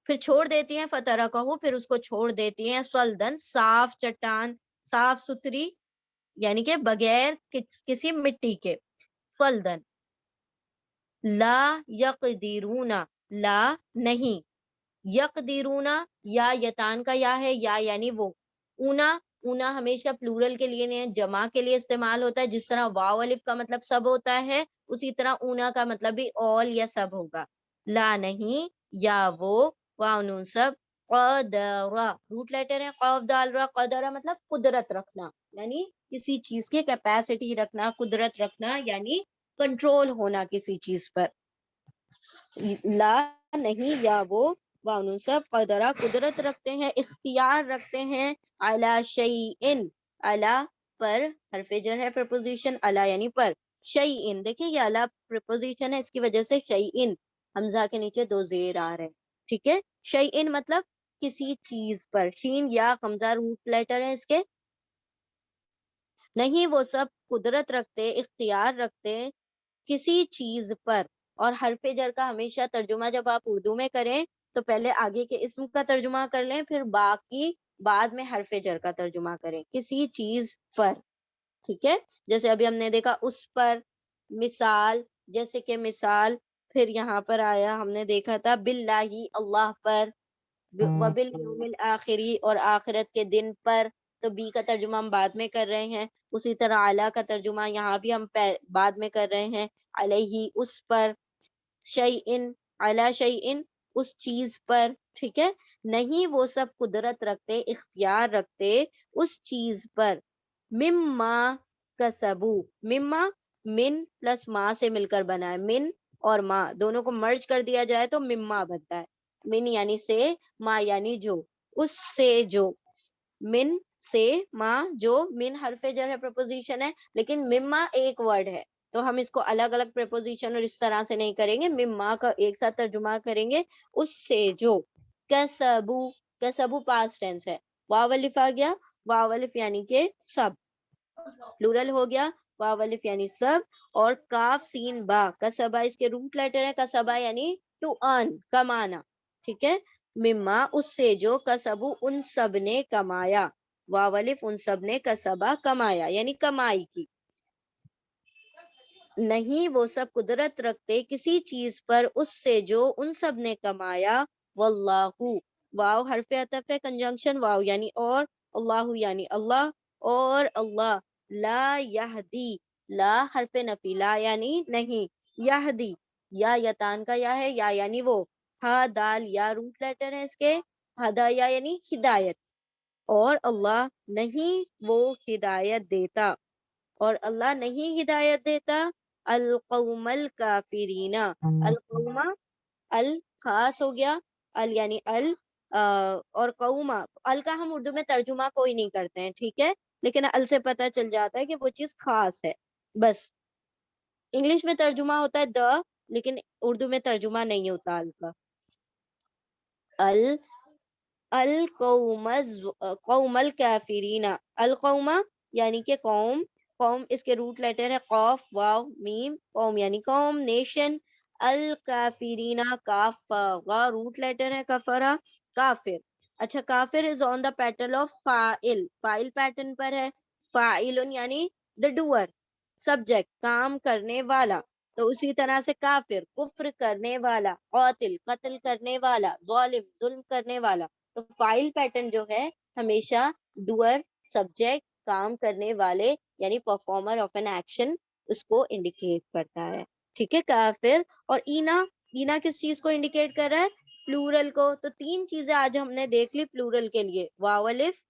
S1: پھر چھوڑ دیتی ہیں فترہ کہو، پھر اس کو چھوڑ دیتی ہیں سلدن، صاف چٹان، صاف ستھری، یعنی کہ بغیر کسی مٹی کے. فلدن لا یقدرون، لا نہیں، یقدرون یا یتان کا یا ہے، یا یعنی وہ. اونا، اونا ہمیشہ پلورل کے لیے نہیں، جمع کے لیے استعمال ہوتا ہے. جس طرح واو الف کا مطلب سب ہوتا ہے، اسی طرح اونا کا مطلب بھی all یا سب ہوگا. لا نہیں، یا وہ، واو نون سب. قدرا روٹ لیٹر ہے، قاف دال را، قدرا مطلب قدرت رکھنا، یعنی کسی چیز کی کیپیسٹی رکھنا، قدرت رکھنا، یعنی کنٹرول ہونا کسی چیز پر. لا نہیں، یا وہ، وانو سب، قدرہ قدرت رکھتے ہیں، اختیار رکھتے ہیں، علی شیئن، علی پر، حرف جر ہے پریپوزیشن، علی یعنی پر، شیئن دیکھیں یہ علی پریپوزیشن ہے، اس کی وجہ سے شیئن حمزہ کے نیچے دو زیر آ رہے ہیں. ٹھیک ہے، شیئن مطلب کسی چیز پر، شین یا حمزہ روٹ لیٹر ہے اس کے. نہیں وہ سب قدرت رکھتے، اختیار رکھتے کسی چیز پر. اور حرف جر کا ہمیشہ ترجمہ جب آپ اردو میں کریں تو پہلے آگے کے اسم کا ترجمہ کر لیں، پھر باقی بعد میں حرف جر کا ترجمہ کریں، کسی چیز پر. ٹھیک ہے، جیسے ابھی ہم نے دیکھا اس پر، مثال، جیسے کہ مثال. پھر یہاں پر آیا، ہم نے دیکھا تھا باللہ، اللہ پر، وبالیوم الآخری، اور آخرت کے دن پر. تو بی کا ترجمہ ہم بعد میں کر رہے ہیں. اسی طرح اعلیٰ کا ترجمہ یہاں بھی ہم بعد میں کر رہے ہیں، علیہ اس پر، شیئن علی شیئن اس چیز پر. ٹھیک ہے، نہیں وہ سب قدرت رکھتے، اختیار رکھتے اس چیز پر. مما کسبو، مما من پلس ما سے مل کر بنا ہے، من اور ما دونوں کو مرج کر دیا جائے تو مما بنتا ہے. من یعنی سے، ما یعنی جو، اس سے جو. من سے، ما جو، من حرف جر ہے پریپوزیشن ہے، لیکن مما ایک ورڈ ہے تو ہم اس کو الگ الگ پریپوزیشن اور اس طرح سے نہیں کریں گے، مما کا ایک ساتھ ترجمہ کریں گے، اس سے جو. کسبو، کسبو پاسٹ ٹینس ہے، واو الف آ گیا، واو الف یعنی کہ سب، پلورل ہو گیا، واو الف یعنی سب. اور کاف سین با، کسبا اس کے روٹ لیٹر ہے، کسبا یعنی ٹو ارن، کمانا. ٹھیک ہے، مما اس سے جو، کسبو ان سب نے کمایا، واو الف ان سب نے، کسبا کمایا یعنی کمائی کی. نہیں وہ سب قدرت رکھتے کسی چیز پر، اس سے جو ان سب نے کمایا. واللہ، واو حرف عطف ہے، کنجنکشن واو یعنی اور، اللہ یعنی اللہ، اور اللہ. لا یہدی، لا حرف نفی، لا یعنی نہیں، یہدی یا یتان کا یا ہے، یا یعنی وہ، ہا دال یا روٹ لیٹر ہے اس کے، ہدایا یعنی ہدایت. اور اللہ نہیں وہ ہدایت دیتا، اور اللہ نہیں ہدایت دیتا القوم الکافرین. القوم، ال خاص ہو گیا، ال یعنی ال، اور قوما، ال کا ہم اردو میں ترجمہ کوئی نہیں کرتے ہیں. ٹھیک ہے، لیکن ال سے پتہ چل جاتا ہے کہ وہ چیز خاص ہے بس. انگلش میں ترجمہ ہوتا ہے دا، لیکن اردو میں ترجمہ نہیں ہوتا ال کا. ال القوم قوم الکافرین، القوم یعنی کہ قوم، قوم اس کے روٹ لیٹر ہے قاف واو میم، قوم یعنی قوم، نیشن. الکافرین، کاف غا روٹ لیٹر ہے، کفرا کافر. اچھا، کافر از آن دا پیٹرن آف فاعل، فاعل پیٹرن پر ہے. فاعل یعنی دا ڈوئر، سبجیکٹ کام کرنے والا. تو اسی طرح سے کافر کفر کرنے والا، قاتل قتل کرنے والا، ظالم ظلم کرنے والا. تو فاعل پیٹرن جو ہے ہمیشہ ڈوئر، سبجیکٹ کام کرنے والے یعنی پرفارمر آف این ایکشن، اس کو انڈیکیٹ کرتا ہے. ٹھیک ہے، کافر. اور اینا، اینا کس چیز کو انڈیکیٹ کر رہا ہے؟ پلورل کو. تو تین چیزیں آج ہم نے دیکھ لی پلورل کے لیے، واو الف،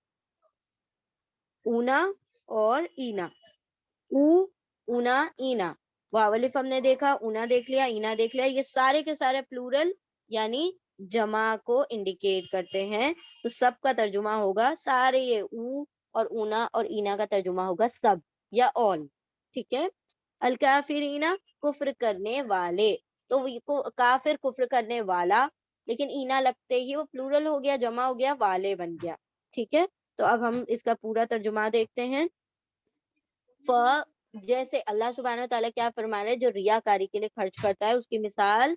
S1: اونا اور اینا. او، اونا، اینا. واو الف ہم نے دیکھا، اونا دیکھ لیا، اینا دیکھ لیا. یہ سارے کے سارے پلورل یعنی جمع کو انڈیکیٹ کرتے ہیں. تو سب کا ترجمہ ہوگا، سارے یہ او اور اونا اور اینا کا ترجمہ ہوگا سب یا all. ٹھیک ہے، الکافرین کفر کرنے والے. تو کافر کفر کرنے والا، لیکن اینا لگتے ہی وہ پلورل ہو گیا، جمع ہو گیا، والے بن گیا. ٹھیک ہے، تو اب ہم اس کا پورا ترجمہ دیکھتے ہیں. جیسے اللہ سبحانہ تعالیٰ کیا فرما رہے، جو ریاکاری کے لیے خرچ کرتا ہے اس کی مثال،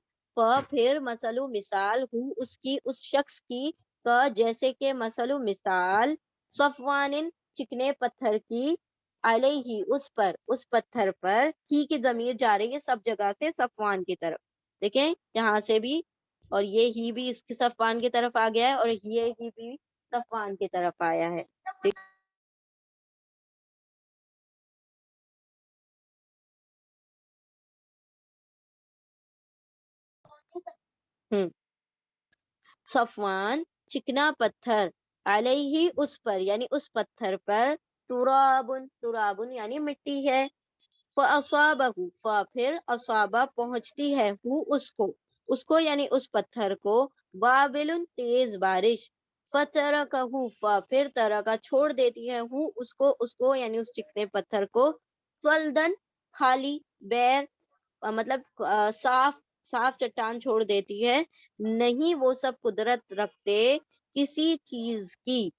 S1: پھر مثلو مثال ہوں اس کی، اس شخص کی، کا جیسے کہ مثلو مثال، صفوان چکنے پتھر کی، علیہ اس پر، اس پتھر پر، کی ضمیر جا رہی ہے سب جگہ سے صفوان کی طرف. دیکھیں یہاں سے بھی، اور یہ ہی بھی اس کی صفوان کی طرف آ گیا ہے، اور یہ ہی بھی صفوان کی طرف آیا ہے. صفوان چکنا پتھر، علیہ اس پر یعنی اس پتھر پر، ترابن ترابن یعنی مٹی ہے، فَأَصَابَهُ پھر اصابہ پہنچتی ہے، اس کو یعنی اس پتھر کو، وابل تیز بارش، فَتَرَكَهُ پھر ترکا چھوڑ دیتی ہے، اس کو یعنی اس چکنے پتھر کو، فلدن خالی، بیر مطلب صاف صاف چٹان چھوڑ دیتی ہے. نہیں وہ سب قدرت رکھتے کسی چیز کی،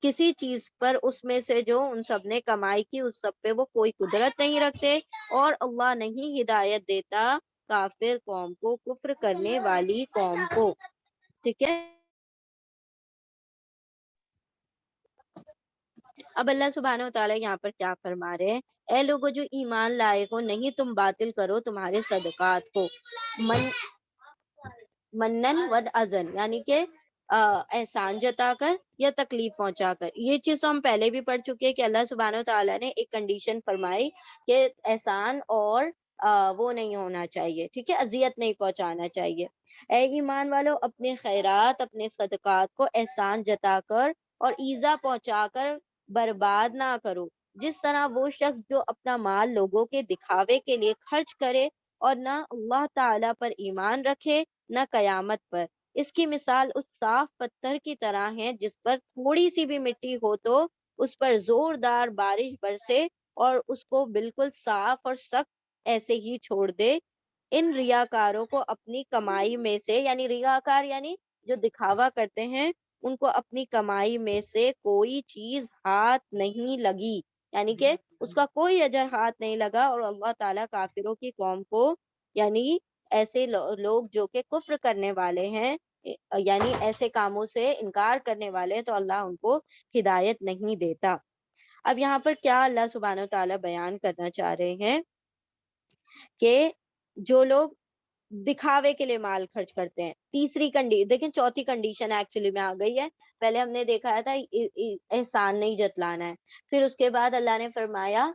S1: کسی چیز پر اس میں سے جو ان سب نے کمائی کی، اس سب پہ وہ کوئی قدرت نہیں رکھتے، اور اللہ نہیں ہدایت دیتا کافر قوم کو، کفر کرنے والی قوم کو. ٹھیک ہے، اب اللہ سبحانہ و تعالیٰ یہاں پر کیا فرما رہے ہیں، اے لوگو جو ایمان لائے ہو، نہیں تم باطل کرو تمہارے صدقات کو، منن ود ازن یعنی کہ احسان جتا کر یا تکلیف پہنچا کر. یہ چیز تو ہم پہلے بھی پڑھ چکے ہیں کہ اللہ سبحانہ و تعالیٰ نے ایک کنڈیشن فرمائی کہ احسان اور وہ نہیں ہونا چاہیے، ٹھیک ہے، اذیت نہیں پہنچانا چاہیے. اے ایمان والو اپنے خیرات، اپنے صدقات کو احسان جتا کر اور ایذا پہنچا کر برباد نہ کرو، جس طرح وہ شخص جو اپنا مال لوگوں کے دکھاوے کے لیے خرچ کرے اور نہ اللہ تعالیٰ پر ایمان رکھے نہ قیامت پر. اس کی مثال اس صاف پتھر کی طرح ہے جس پر تھوڑی سی بھی مٹی ہو تو اس پر زوردار بارش برسے اور اس کو بالکل صاف اور سخت ایسے ہی چھوڑ دے. ان ریاکاروں کو اپنی کمائی میں سے، یعنی ریاکار یعنی جو دکھاوا کرتے ہیں، ان کو اپنی کمائی میں سے کوئی چیز ہاتھ نہیں لگی، یعنی کہ اس کا کوئی اجر ہاتھ نہیں لگا، اور اللہ تعالیٰ کافروں کی قوم کو، یعنی ایسے لوگ جو کہ کفر کرنے والے ہیں، یعنی ایسے کاموں سے انکار کرنے والے ہیں، تو اللہ ان کو ہدایت نہیں دیتا. اب یہاں پر کیا اللہ سبحانہ و تعالیٰ بیان کرنا چاہ رہے ہیں کہ جو لوگ دکھاوے کے لیے مال خرچ کرتے ہیں، تیسری کنڈیشن دیکھیں، چوتھی کنڈیشن ایکچولی میں آ گئی ہے. پہلے ہم نے دیکھا تھا احسان نہیں جتلانا ہے، پھر اس کے بعد اللہ نے فرمایا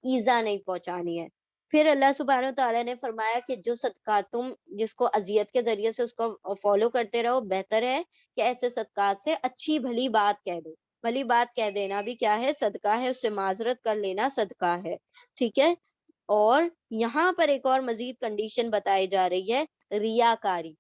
S1: ایذا نہیں پہنچانی ہے، پھر اللہ سبحانہ تعالیٰ نے فرمایا کہ جو صدقات تم جس کو اذیت کے ذریعے سے اس کو فالو کرتے رہو، بہتر ہے کہ ایسے صدقات سے اچھی بھلی بات کہہ دو. بھلی بات کہہ دینا بھی کیا ہے، صدقہ ہے، اس سے معذرت کر لینا صدقہ ہے. ٹھیک ہے، اور یہاں پر ایک اور مزید کنڈیشن بتائی جا رہی ہے، ریاکاری.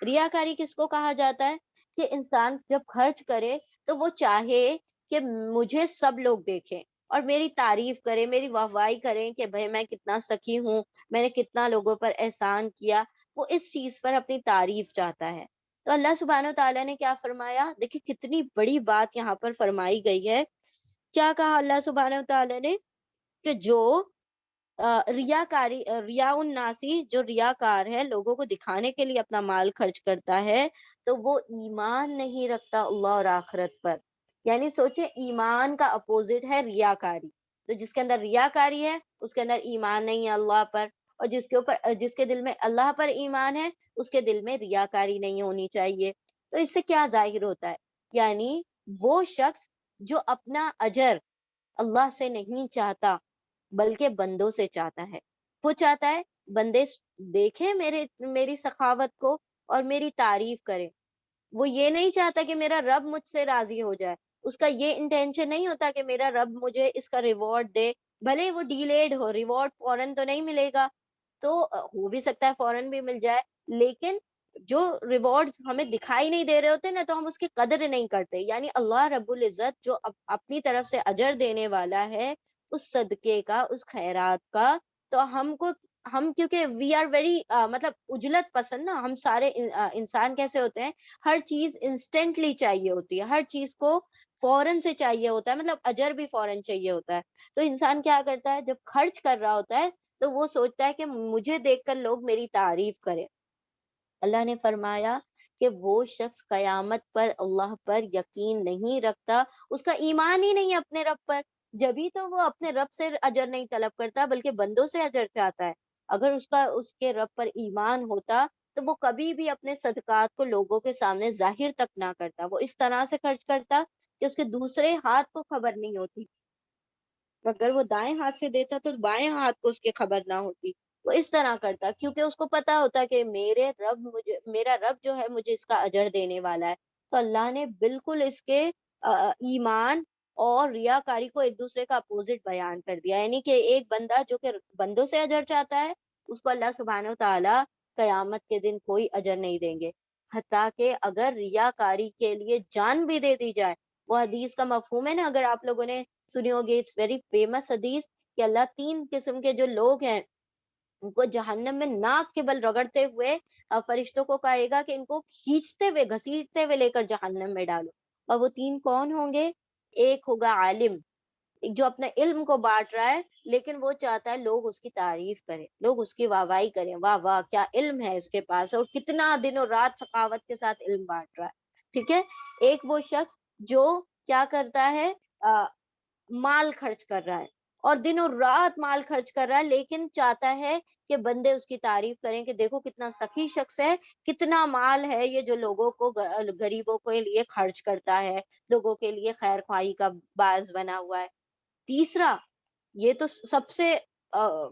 S1: ریاکاری کس کو کہا جاتا ہے کہ انسان جب خرچ کرے تو وہ چاہے کہ مجھے سب لوگ دیکھیں اور میری تعریف کرے، میری واہوائی کریں کہ بھائی میں کتنا سخی ہوں، میں نے کتنا لوگوں پر احسان کیا، وہ اس چیز پر اپنی تعریف چاہتا ہے. تو اللہ سبحانہ تعالیٰ نے کیا فرمایا، دیکھیں کتنی بڑی بات یہاں پر فرمائی گئی ہے. کیا کہا اللہ سبحانہ تعالیٰ نے کہ جو ریاکاری، ریا الناسی، جو ریاکار ہے، لوگوں کو دکھانے کے لیے اپنا مال خرچ کرتا ہے، تو وہ ایمان نہیں رکھتا اللہ اور آخرت پر. یعنی سوچے ایمان کا اپوزٹ ہے ریاکاری. تو جس کے اندر ریاکاری ہے اس کے اندر ایمان نہیں ہے اللہ پر، اور جس کے دل میں اللہ پر ایمان ہے اس کے دل میں ریاکاری نہیں ہونی چاہیے. تو اس سے کیا ظاہر ہوتا ہے، یعنی وہ شخص جو اپنا اجر اللہ سے نہیں چاہتا بلکہ بندوں سے چاہتا ہے. وہ چاہتا ہے بندے دیکھیں میری سخاوت کو اور میری تعریف کریں. وہ یہ نہیں چاہتا کہ میرا رب مجھ سے راضی ہو جائے، اس کا یہ انٹینشن نہیں ہوتا کہ میرا رب مجھے اس کا ریوارڈ دے، بھلے وہ ڈیلیڈ ہو، ریوارڈ فوراً تو نہیں ملے گا، تو ہو بھی سکتا ہے فوراً بھی مل جائے، لیکن جو ریوارڈ ہمیں دکھائی نہیں دے رہے ہوتے نا، تو ہم اس کی قدر نہیں کرتے. یعنی اللہ رب العزت جو اپنی طرف سے اجر دینے والا ہے اس صدقے کا، اس خیرات کا، تو ہم کو ہم کیونکہ وی آر ویری مطلب اجلت پسند نا، ہم سارے انسان کیسے ہوتے ہیں، ہر چیز انسٹنٹلی چاہیے ہوتی ہے، ہر چیز کو فوراً سے چاہیے ہوتا ہے، مطلب اجر بھی فوراً چاہیے ہوتا ہے. تو انسان کیا کرتا ہے جب خرچ کر رہا ہوتا ہے تو وہ سوچتا ہے کہ مجھے دیکھ کر لوگ میری تعریف کریں. اللہ نے فرمایا کہ وہ شخص قیامت پر اللہ پر یقین نہیں رکھتا، اس کا ایمان ہی نہیں ہے اپنے رب پر، جبھی تو وہ اپنے رب سے اجر نہیں طلب کرتا بلکہ بندوں سے اجر چاہتا ہے. اگر اس کے رب پر ایمان ہوتا تو وہ کبھی بھی اپنے صدقات کو لوگوں کے سامنے ظاہر تک نہ کرتا، وہ اس طرح سے خرچ کرتا کہ اس کے دوسرے ہاتھ کو خبر نہیں ہوتی. اگر وہ دائیں ہاتھ سے دیتا تو بائیں ہاتھ کو اس کی خبر نہ ہوتی. وہ اس طرح کرتا کیونکہ اس کو پتا ہوتا کہ میرا رب جو ہے مجھے اس کا اجر دینے والا ہے. تو اللہ نے بالکل اس کے ایمان اور ریاکاری کو ایک دوسرے کا اپوزٹ بیان کر دیا. یعنی کہ ایک بندہ جو کہ بندوں سے اجر چاہتا ہے اس کو اللہ سبحانہ و تعالیٰ قیامت کے دن کوئی اجر نہیں دیں گے، حتیٰ کہ اگر ریاکاری کے لیے جان بھی دے دی جائے. وہ حدیث کا مفہوم ہے نا، اگر آپ لوگوں نے سنی ہوگی، اٹس ویری فیمس حدیث کہ اللہ تین قسم کے جو لوگ ہیں ان کو جہنم میں ناک کے بل رگڑتے ہوئے فرشتوں کو کہے گا کہ ان کو کھینچتے ہوئے گھسیٹتے ہوئے لے کر جہنم میں ڈالو. اور وہ تین کون ہوں گے؟ ایک ہوگا عالم، ایک جو اپنے علم کو بانٹ رہا ہے لیکن وہ چاہتا ہے لوگ اس کی تعریف کریں، لوگ اس کی واہواہی کریں، واہ واہ کیا علم ہے اس کے پاس اور کتنا دنوں رات سخاوت کے ساتھ علم بانٹ رہا ہے. ٹھیک ہے. ایک وہ شخص جو کیا کرتا ہے مال خرچ کر رہا ہے اور دنوں رات مال خرچ کر رہا ہے لیکن چاہتا ہے کہ بندے اس کی تعریف کریں کہ دیکھو کتنا سخی شخص ہے، کتنا مال ہے یہ جو لوگوں کو غریبوں کے لیے خرچ کرتا ہے، لوگوں کے لیے خیر خواہی کا باعث بنا ہوا ہے. تیسرا، یہ تو سب سے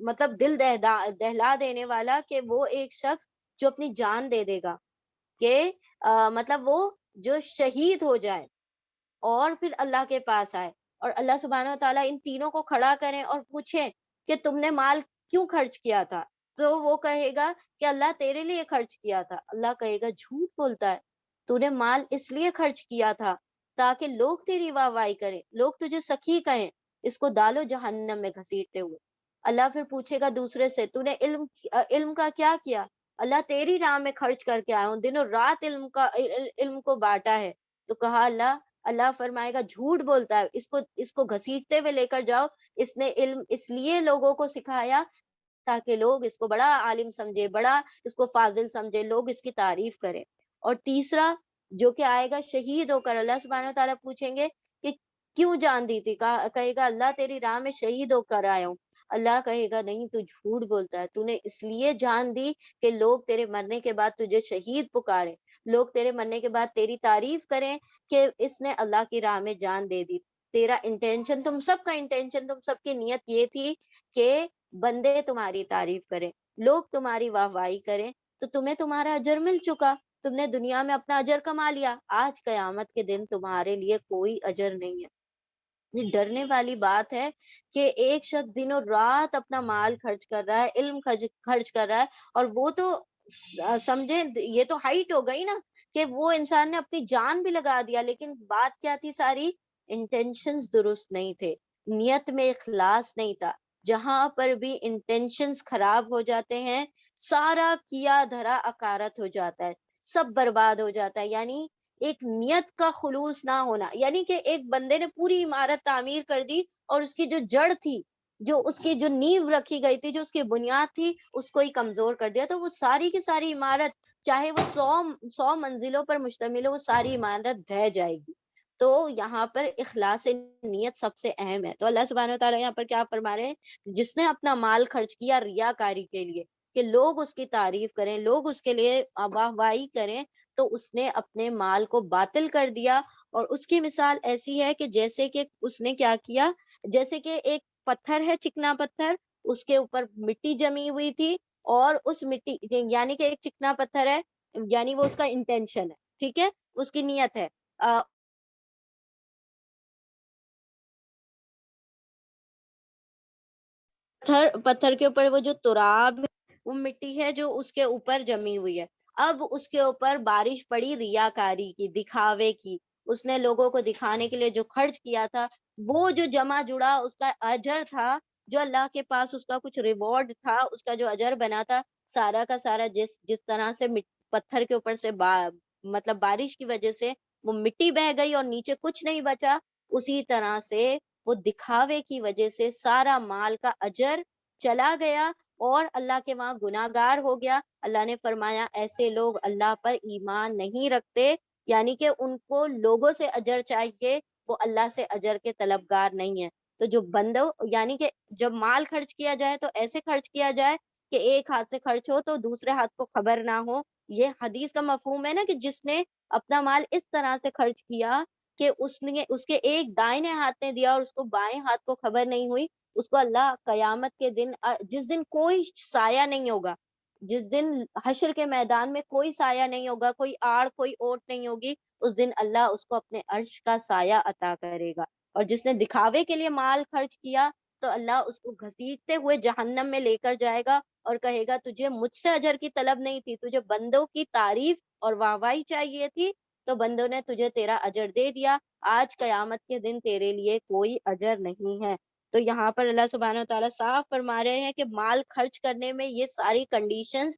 S1: مطلب دل دہلا دینے والا کہ وہ ایک شخص جو اپنی جان دے دے گا کہ مطلب وہ جو شہید ہو جائے اور پھر اللہ کے پاس آئے اور اللہ سبحانہ و تعالیٰ ان تینوں کو کھڑا کریں اور پوچھیں کہ تم نے مال کیوں خرچ کیا تھا. تو وہ کہے گا کہ اللہ تیرے لیے خرچ کیا تھا. اللہ کہے گا جھوٹ بولتا ہے، تو نے مال اس لیے خرچ کیا تھا تاکہ لوگ تیری واہ واہی کریں، لوگ تجھے سخی کہیں، اس کو ڈالو جہنم میں گھسیٹتے ہوئے. اللہ پھر پوچھے گا دوسرے سے تو نے علم کا کیا کیا؟ اللہ تیری راہ میں خرچ کر کے آیا ہوں، دنوں رات علم کو بانٹا ہے. تو کہا اللہ فرمائے گا جھوٹ بولتا ہے، اس کو گھسیٹتے ہوئے لے کر جاؤ، اس نے علم اس لیے لوگوں کو سکھایا تاکہ لوگ اس کو بڑا عالم سمجھے، بڑا اس کو فاضل سمجھے، لوگ اس کی تعریف کریں. اور تیسرا جو کہ آئے گا شہید ہو کر، اللہ سبحانہ و تعالیٰ پوچھیں گے کہ کیوں جان دی تھی؟ کہے گا اللہ تیری راہ میں شہید ہو کر آیا ہوں. اللہ کہے گا نہیں، تو جھوٹ بولتا ہے، تو نے اس لیے جان دی کہ لوگ تیرے مرنے کے بعد تجھے شہید پکارے، لوگ تیرے مرنے کے بعد تیری تعریف کریں کہ اس نے اللہ کی راہ میں جان دے دی. تیرا انٹینشن، تم سب کا انٹینشن، تم سب کی نیت یہ تھی کہ بندے تمہاری تعریف کریں، لوگ تمہاری واہ واہی کریں، تو تمہیں تمہارا اجر مل چکا، تم نے دنیا میں اپنا اجر کما لیا. آج قیامت کے دن تمہارے لیے کوئی اجر نہیں ہے. یہ ڈرنے والی بات ہے کہ ایک شخص دنوں رات اپنا مال خرچ کر رہا ہے، علم خرچ کر رہا ہے، اور وہ تو سمجھے یہ تو ہائٹ ہو گئی نا کہ وہ انسان نے اپنی جان بھی لگا دیا، لیکن بات کیا تھی ساری؟ انٹینشنز درست نہیں تھے، نیت میں اخلاص نہیں تھا. جہاں پر بھی انٹینشنز خراب ہو جاتے ہیں سارا کیا دھرا اکارت ہو جاتا ہے، سب برباد ہو جاتا ہے. یعنی ایک نیت کا خلوص نہ ہونا، یعنی کہ ایک بندے نے پوری عمارت تعمیر کر دی اور اس کی جو جڑ تھی، جو اس کی جو نیو رکھی گئی تھی، جو اس کی بنیاد تھی، اس کو ہی کمزور کر دیا، تو وہ ساری کی ساری عمارت چاہے وہ 100 منزلوں پر مشتمل ہو، وہ ساری عمارت ڈھہ جائے گی. تو یہاں پر اخلاص نیت سب سے اہم ہے. تو اللہ سبحانہ و تعالیٰ یہاں پر کیا فرما رہے ہیں؟ جس نے اپنا مال خرچ کیا ریاکاری کے لیے کہ لوگ اس کی تعریف کریں، لوگ اس کے لیے واہ واہی کریں، تو اس نے اپنے مال کو باطل کر دیا. اور اس کی مثال ایسی ہے کہ جیسے کہ اس نے کیا کیا، جیسے کہ ایک پتھر ہے، چکنا پتھر، اس کے اوپر مٹی جمی ہوئی تھی، اور اس مٹی یعنی کہ ایک چکنا پتھر ہے، یعنی وہ اس کا انٹینشن ہے، ٹھیک ہے، اس کی نیت ہے. پتھر کے اوپر وہ جو تراب ہے، وہ مٹی ہے جو اس کے اوپر جمی ہوئی ہے. اب اس کے اوپر بارش پڑی ریاکاری کی، دکھاوے کی، اس نے لوگوں کو دکھانے کے لیے جو خرچ کیا تھا، وہ جو جمع جڑا اس کا اجر تھا، جو اللہ کے پاس اس کا کچھ ریوارڈ تھا، اس کا جو اجر بنا تھا، سارا کا سارا جس طرح سے پتھر کے اوپر سے مطلب بارش کی وجہ سے وہ مٹی بہہ گئی اور نیچے کچھ نہیں بچا، اسی طرح سے وہ دکھاوے کی وجہ سے سارا مال کا اجر چلا گیا اور اللہ کے وہاں گناہگار ہو گیا۔ اللہ نے فرمایا ایسے لوگ اللہ پر ایمان نہیں رکھتے، یعنی کہ ان کو لوگوں سے اجر چاہیے، وہ اللہ سے اجر کے طلبگار نہیں ہے۔ تو جو بندوں، یعنی کہ جب مال خرچ کیا جائے تو ایسے خرچ کیا جائے کہ ایک ہاتھ سے خرچ ہو تو دوسرے ہاتھ کو خبر نہ ہو۔ یہ حدیث کا مفہوم ہے نا کہ جس نے اپنا مال اس طرح سے خرچ کیا کہ اس کے ایک دائیں ہاتھ نے دیا اور اس کو بائیں ہاتھ کو خبر نہیں ہوئی، اس کو اللہ قیامت کے دن، جس دن کوئی سایہ نہیں ہوگا، جس دن حشر کے میدان میں کوئی سایہ نہیں ہوگا، کوئی آڑ کوئی اوٹ نہیں ہوگی، اس دن اللہ اس کو اپنے عرش کا سایہ عطا کرے گا۔ اور جس نے دکھاوے کے لیے مال خرچ کیا تو اللہ اس کو گھسیٹتے ہوئے جہنم میں لے کر جائے گا اور کہے گا تجھے مجھ سے اجر کی طلب نہیں تھی، تجھے بندوں کی تعریف اور واہواہی چاہیے تھی، تو بندوں نے تجھے تیرا اجر دے دیا، آج قیامت کے دن تیرے لیے کوئی اجر نہیں ہے۔ تو یہاں پر اللہ سبحانہ و تعالیٰ صاف فرما رہے ہیں کہ مال خرچ کرنے میں یہ ساری کنڈیشنز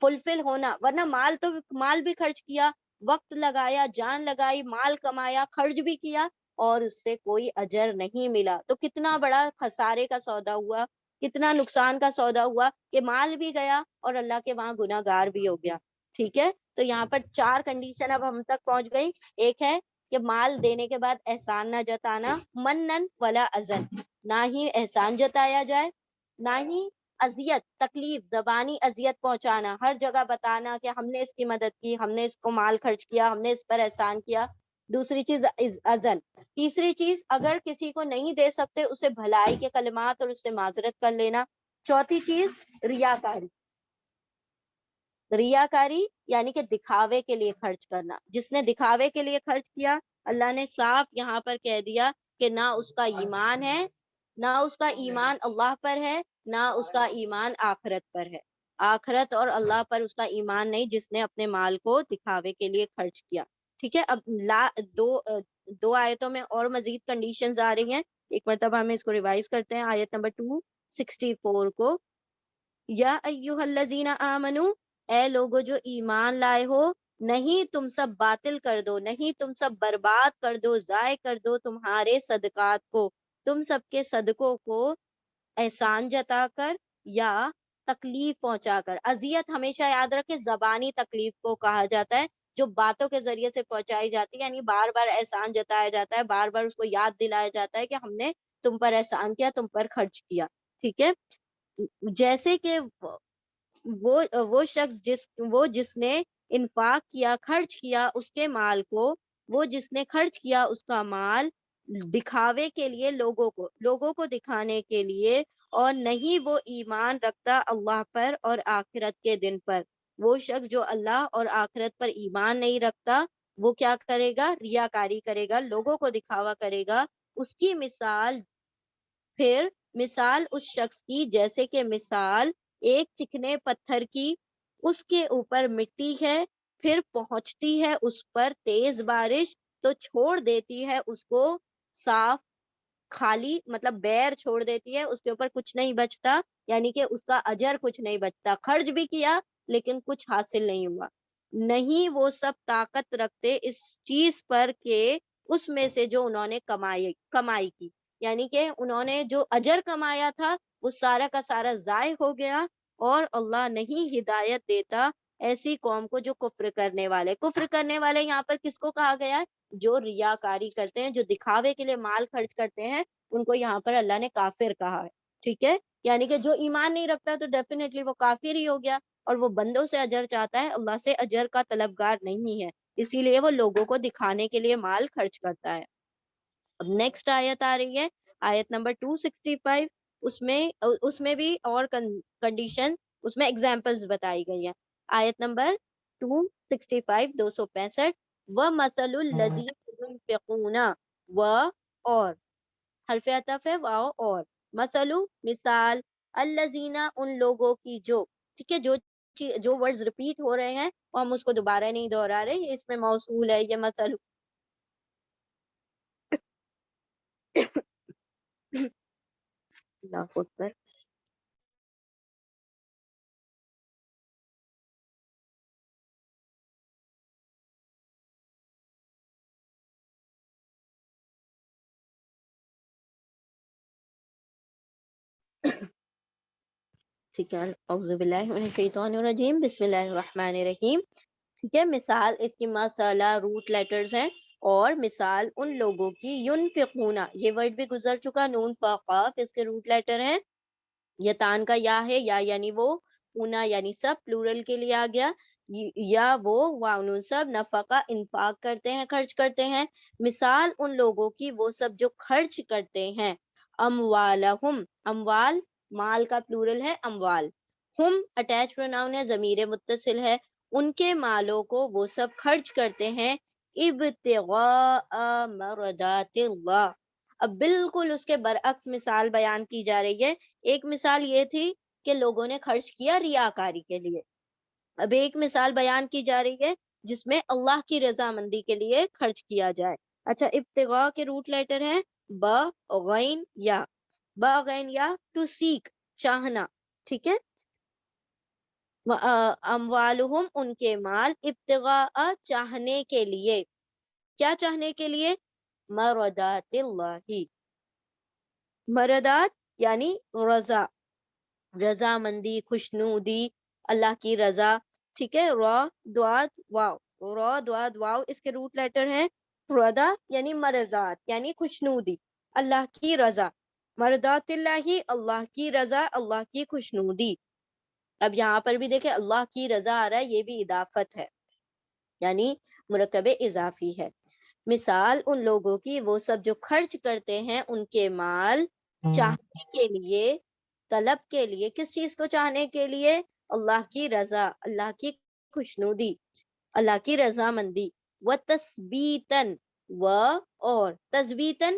S1: فلفل ہونا، ورنہ مال بھی خرچ کیا، وقت لگایا، جان لگائی، مال کمایا، خرچ بھی کیا اور اس سے کوئی اجر نہیں ملا، تو کتنا بڑا خسارے کا سودا ہوا، کتنا نقصان کا سودا ہوا کہ مال بھی گیا اور اللہ کے وہاں گناہگار بھی ہو گیا۔ ٹھیک ہے، تو یہاں پر 4 کنڈیشن اب ہم تک پہنچ گئی۔ ایک ہے کہ مال دینے کے بعد احسان نہ جتانا، منن ولا ازن، نہ ہی احسان جتایا جائے، نہ ہی اذیت، تکلیف، زبانی اذیت پہنچانا، ہر جگہ بتانا کہ ہم نے اس کی مدد کی، ہم نے اس کو مال خرچ کیا، ہم نے اس پر احسان کیا۔ دوسری چیز ازن۔ تیسری چیز اگر کسی کو نہیں دے سکتے اسے بھلائی کے کلمات اور اس سے معذرت کر لینا۔ چوتھی چیز ریاکاری، ریاکاری یعنی کہ دکھاوے کے لیے خرچ کرنا، جس نے دکھاوے کے لیے خرچ کیا اللہ نے صاف یہاں پر کہہ دیا کہ نہ اس کا ایمان ہے، نہ اس کا ایمان اللہ پر ہے، نہ اس کا ایمان آخرت پر ہے، آخرت اور اللہ پر اس کا ایمان نہیں جس نے اپنے مال کو دکھاوے کے لیے خرچ کیا۔ ٹھیک ہے، اب دو آیتوں میں اور مزید کنڈیشنز آ رہی ہیں، ایک مرتبہ ہمیں اس کو ریوائز کرتے ہیں، آیت نمبر 264 کو، یا ایھا الذین آمنو، اے لوگو جو ایمان لائے ہو، نہیں تم سب باطل کر دو، نہیں تم سب برباد کر دو، ضائع کر دو تمہارے صدقات کو، تم سب کے صدقوں کو احسان جتا کر یا تکلیف پہنچا کر۔ اذیت ہمیشہ یاد رکھے زبانی تکلیف کو کہا جاتا ہے، جو باتوں کے ذریعے سے پہنچائی جاتی ہے، یعنی بار بار احسان جتایا جاتا ہے، بار بار اس کو یاد دلایا جاتا ہے کہ ہم نے تم پر احسان کیا، تم پر خرچ کیا۔ ٹھیک ہے، جیسے کہ وہ شخص جس نے انفاق کیا، خرچ کیا اس کے مال کو، وہ جس نے خرچ کیا اس کا مال دکھاوے کے لیے، لوگوں کو دکھانے کے لیے، اور نہیں وہ ایمان رکھتا اللہ پر اور آخرت کے دن پر۔ وہ شخص جو اللہ اور آخرت پر ایمان نہیں رکھتا وہ کیا کرے گا؟ ریاکاری کرے گا، لوگوں کو دکھاوا کرے گا۔ اس کی مثال، پھر مثال اس شخص کی جیسے کہ مثال ایک چکنے پتھر کی، اس کے اوپر مٹی ہے، پھر پہنچتی ہے اس پر تیز بارش تو چھوڑ دیتی ہے اس کو صاف، خالی، مطلب بیر چھوڑ دیتی ہے، اس کے اوپر کچھ نہیں بچتا، یعنی کہ اس کا اجر کچھ نہیں بچتا، خرچ بھی کیا لیکن کچھ حاصل نہیں ہوا۔ نہیں وہ سب طاقت رکھتے اس چیز پر کہ اس میں سے جو انہوں نے کمائی کی، یعنی کہ انہوں نے جو اجر کمایا تھا وہ سارا کا سارا ضائع ہو گیا، اور اللہ نہیں ہدایت دیتا ایسی قوم کو جو کفر کرنے والے یہاں پر کس کو کہا گیا ہے؟ جو ریاکاری کرتے ہیں، جو دکھاوے کے لیے مال خرچ کرتے ہیں، ان کو یہاں پر اللہ نے کافر کہا ہے۔ ٹھیک ہے، یعنی کہ جو ایمان نہیں رکھتا تو ڈیفینیٹلی وہ کافر ہی ہو گیا، اور وہ بندوں سے اجر چاہتا ہے، اللہ سے اجر کا طلبگار نہیں ہے، اسی لیے وہ لوگوں کو دکھانے کے لیے مال خرچ کرتا ہے۔ اب نیکسٹ آیت آ رہی ہے، آیت نمبر 265، اس میں بھی اور کنڈیشن، اس میں ایگزامپلز بتائی گئی ہیں۔ آیت نمبر 265، 265، وَمَثَلُ الَّذِينَ يُنْفِقُونَ، اور حرف عطف ہے، واو اور، مثلو مثال، الذین ان لوگوں کی جو، ٹھیک ہے، جو ورڈز ریپیٹ ہو رہے ہیں اور ہم اس کو دوبارہ نہیں دہرا رہے، اس میں موصول ہے یہ مثل، اللہ اکبر. ٹھیک ہے. اعوذ باللہ من الشیطان الرجیم. بسم اللہ الرحمن الرحیم. ٹھیک ہے. مثال اس کی مسئلہ روٹ لیٹرز ہیں، اور مثال ان لوگوں کی ینفقون، یہ ورڈ بھی گزر چکا، نون فا قاف اس کے روٹ لیٹر ہیں. یتان کا یا ہے، یا یعنی وہ، اونا یعنی سب پلورل کے لیے آ گیا، یا وہ واؤن سب، نفقہ انفاق کرتے ہیں، خرچ کرتے ہیں. مثال ان لوگوں کی وہ سب جو خرچ کرتے ہیں، اموالہم، اموال مال کا پلورل ہے اموال، ہم اٹیچ پروناؤن ہے، ضمیر متصل ہے، ان کے مالوں کو وہ سب خرچ کرتے ہیں، ابتغاء مرضات اللہ. اب بالکل اس کے برعکس مثال بیان کی جا رہی ہے. ایک مثال یہ تھی کہ لوگوں نے خرچ کیا ریاکاری کے لیے، اب ایک مثال بیان کی جا رہی ہے جس میں اللہ کی رضامندی کے لیے خرچ کیا جائے. اچھا، ابتغاء کے روٹ لیٹر ہیں با غین یا، با غین یا ٹو سیک، چاہنا. ٹھیک ہے. اموالہم ان کے مال، ابتغاء چاہنے کے لیے، کیا چاہنے کے لیے؟ مرضات اللہ، مرضات یعنی رضا، رضامندی، خوشنودی، اللہ کی رضا. ٹھیک ہے. را دواد واو، را دواد واو اس کے روٹ لیٹر ہیں رضا یعنی مرضات یعنی خوشنودی، اللہ کی رضا، مرضات اللہ، اللہ کی رضا، اللہ کی خوشنودی. اب یہاں پر بھی دیکھیں اللہ کی رضا آ رہا ہے، یہ بھی اضافت ہے یعنی مرکب اضافی ہے. مثال ان لوگوں کی وہ سب جو خرچ کرتے ہیں ان کے مال چاہنے کے لیے، طلب کے لیے، کس چیز کو چاہنے کے لیے؟ اللہ کی رضا، اللہ کی خوشنودی، اللہ کی رضامندی. وَتَثْبِيتًا، اور تثبیتاً،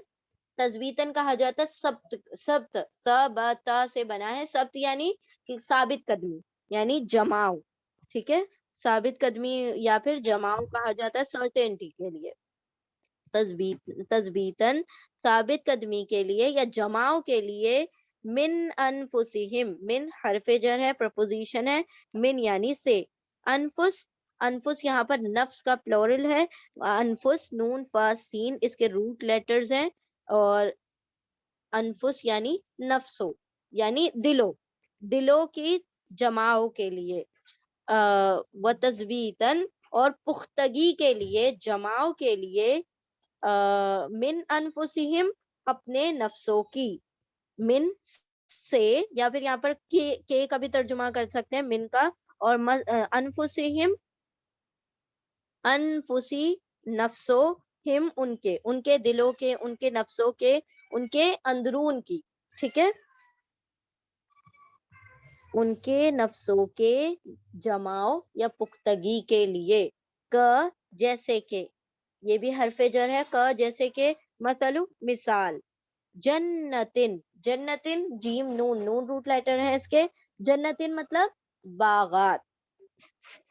S1: تثبیتاً کہا جاتا ہے سبت، سبت ثبتا سے بنا ہے، سبت یعنی ثابت قدمی یعنی جماؤ. ٹھیک ہے. ثابت قدمی یا پھر جماؤ کہا جاتا ہے سرٹینٹی کے لیے. تثبیتاً ثابت قدمی کے لیے یا جماؤ کے لیے. من انفسہم، من حرف جر ہے، پرپوزیشن ہے، من یعنی سے. انفس، انفس یہاں پر نفس کا پلورل ہے. انفس نون فا سین اس کے روٹ لیٹرز ہیں، اور انفس یعنی نفسو یعنی دلوں، دلوں کی جماؤ کے لیے. وتثبیتاً اور پختگی کے لیے، جماؤ کے لیے. من انفسہم اپنے نفسوں کی، من سے، یا پھر یہاں پر کے کا بھی ترجمہ کر سکتے ہیں من کا، اور انفسہم، انفسی نفسوں، ہم ان کے دلوں کے، ان کے نفسوں کے، ان کے اندرون کی. ٹھیک ہے. ان کے نفسوں کے جماؤ یا پختگی کے لیے. کا جیسے کہ، یہ بھی حرف جر ہے، کا جیسے کہ، مثلو مثال. جنتن، جنتن جیم نون، نون روٹ لیٹر ہے اس کے. جنتن مطلب باغات.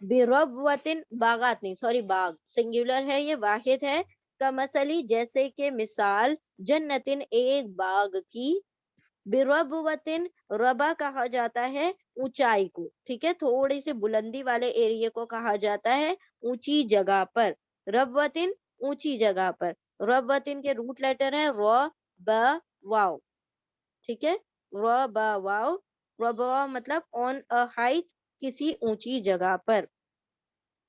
S1: بربوتن، باغات نہیں سوری باغ سنگولر ہے یہ، واحد ہے. کا مثلی جیسے کہ مثال، جنتن ایک باغ کی. بربوتن، ربا کہا جاتا ہے اونچائی کو. ٹھیک ہے. تھوڑی سی بلندی والے ایریے کو کہا جاتا ہے اونچی جگہ پر. ربوتن اونچی جگہ پر. ربوتن کے روٹ لیٹر ہیں رو با واو. ٹھیک ہے. رو با واو. ربوا مطلب آن ا ہائٹ، کسی اونچی جگہ پر.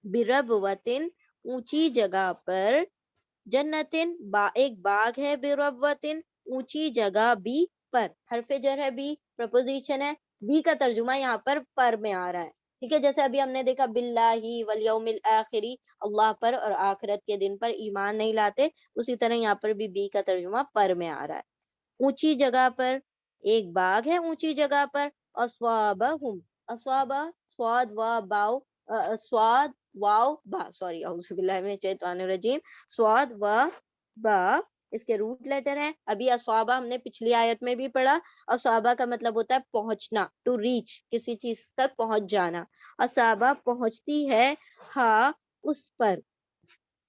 S1: بربوتن اونچی جگہ پر. جنتن ایک باغ ہے، بربوتن اونچی جگہ بھی پر، حرف جر ہے بھی، پرپوزیشن ہے. بھی کا ترجمہ یہاں پر میں آ رہا ہے. ٹھیک ہے. جیسے ابھی ہم نے دیکھا باللہ والیوم الاخری، اللہ پر اور آخرت کے دن پر ایمان نہیں لاتے، اسی طرح یہاں پر بھی کا ترجمہ پر میں آ رہا ہے. اونچی جگہ پر، ایک باغ ہے اونچی جگہ پر. اصوابہم، اصوابہ سواد و باؤ، سواد واو با، سوری اعوذ باللہ من الشیطان الرجیم. سواد و با اس کے روٹ لیٹر ہیں. ابھی اصوابہ ہم نے پچھلی آیت میں بھی پڑھا. اصوابہ کا مطلب ہوتا ہے پہنچنا، ٹو ریچ، کسی چیز تک پہنچ جانا. اصابہ پہنچتی ہے، ہاں اس پر.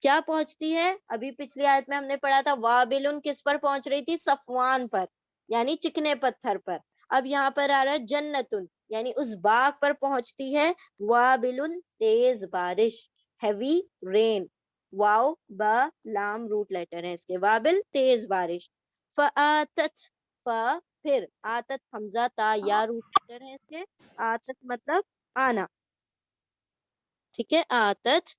S1: کیا پہنچتی ہے؟ ابھی پچھلی آیت میں ہم نے پڑھا تھا وابلن کس پر پہنچ رہی تھی؟ صفوان پر. یعنی چکنے پتھر پر. اب یہاں پر آ رہا ہے جنتن یعنی اس باغ پر پہنچتی ہے. وابل تیز بارش, ہیوی رین. واو با لام روٹ لیٹر ہے اس کے. وابل تیز بارش. فآتت پھر, آتت حمزہ تا یا روٹ لیٹر ہے اس کے. آتت مطلب آنا, ٹھیک ہے. آتت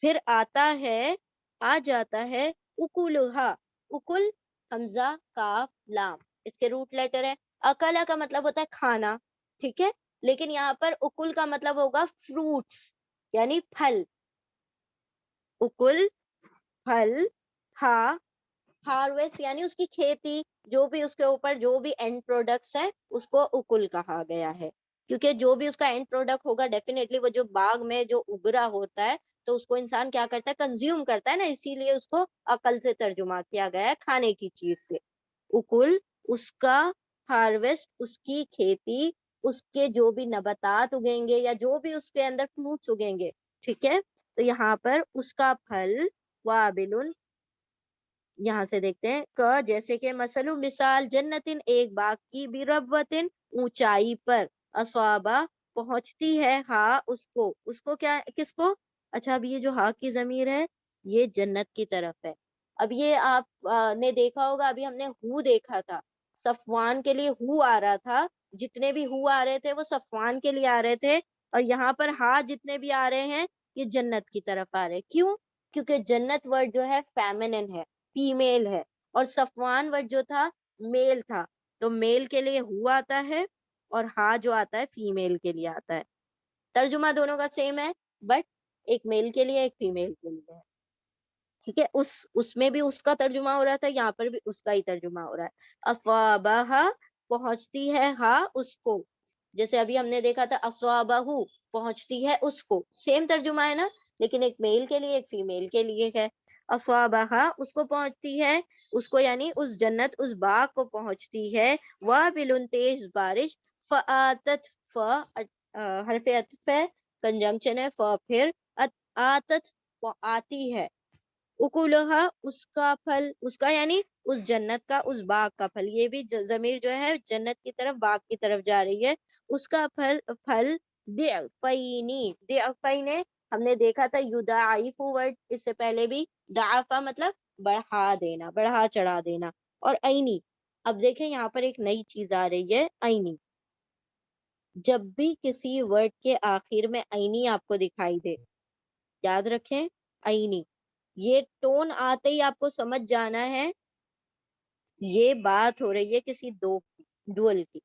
S1: پھر آتا ہے, آ جاتا ہے. اکلھا, اکل حمزہ کاف لام اس کے روٹ لیٹر ہے. اکلا کا مطلب ہوتا ہے کھانا, ٹھیک ہے, لیکن یہاں پر اکل کا مطلب ہوگا فروٹس یعنی پھل. اکل پھل. ہا ہارویسٹ یعنی اس کی کھیتی, جو بھی اس کے اوپر جو بھی اینڈ پروڈکٹس ہیں اس کو اکل کہا گیا ہے, کیونکہ جو بھی اس کا اینڈ پروڈکٹ ہوگا ڈیفینیٹلی وہ جو باغ میں جو اگرا ہوتا ہے تو اس کو انسان کیا کرتا ہے, کنزیوم کرتا ہے نا, اسی لیے اس کو عقل سے ترجمہ کیا گیا ہے کھانے کی چیز سے. اکل اس کا, ہارویسٹ اس کی کھیتی, اس کے جو بھی نباتات اگیں گے یا جو بھی اس کے اندر فروٹس اگیں گے, ٹھیک ہے. تو یہاں پر اس کا پھل. وابل یہاں سے دیکھتے ہیں کہ جیسے کہ مثلو مثال جنتن ایک باغ کی, بربوتن اونچائی پر, اصوابہ پہنچتی ہے, ہاں اس کو کیا, کس کو, اچھا اب یہ جو ہا کی ضمیر ہے یہ جنت کی طرف ہے. اب یہ آپ نے دیکھا ہوگا, ابھی ہم نے ہو دیکھا تھا, صفوان کے لیے ہو آ رہا تھا, جتنے بھی ہو آ رہے تھے وہ صفوان کے لیے آ رہے تھے, اور یہاں پر ہا جتنے بھی آ رہے ہیں یہ جنت کی طرف آ رہے. کیوں؟ کیونکہ جنت ورڈ جو ہے فیمنن ہے, فیمیل ہے, اور صفوان ورڈ جو تھا میل تھا, تو میل کے لیے ہو آتا ہے اور ہا جو آتا ہے فیمیل کے لیے آتا ہے. ترجمہ دونوں کا سیم ہے, بٹ ایک میل کے لیے ایک فیمیل کے لیے ہے, ٹھیک ہے. اس میں بھی اس کا ترجمہ ہو رہا تھا, یہاں پر بھی اس کا ہی ترجمہ ہو رہا ہے. افوابہ پہنچتی ہے ہا اس کو, جیسے ابھی ہم نے دیکھا تھا افوابہ پہنچتی ہے اس کو, سیم ترجمہ ہے نا, لیکن ایک میل کے لیے ایک فیمیل کے لیے ہے. افوابہ اس کو پہنچتی ہے, اس کو یعنی اس جنت اس باغ کو پہنچتی ہے. وابل تیز بارش. فآتت حرف عطف ہے, کنجنکشن ہے, پھر آتت آتی ہے. اکلھا اس کا پھل, اس کا یعنی اس جنت کا, اس باغ کا پھل, یہ بھی ضمیر جو ہے جنت کی طرف باغ کی طرف جا رہی ہے. اس کا پھل ضعفین, ضعفین ہم نے دیکھا تھا یضاعف ورڈ اس سے پہلے بھی, ضعفا مطلب بڑھا دینا, بڑھا چڑھا دینا. اور عینی, اب دیکھیں یہاں پر ایک نئی چیز آ رہی ہے, عینی. جب بھی کسی ورڈ کے آخر میں عینی آپ کو دکھائی دے, یاد رکھیں عینی, یہ ٹون آتے ہی آپ کو سمجھ جانا ہے یہ بات ہو رہی ہے کسی ڈوئل کی.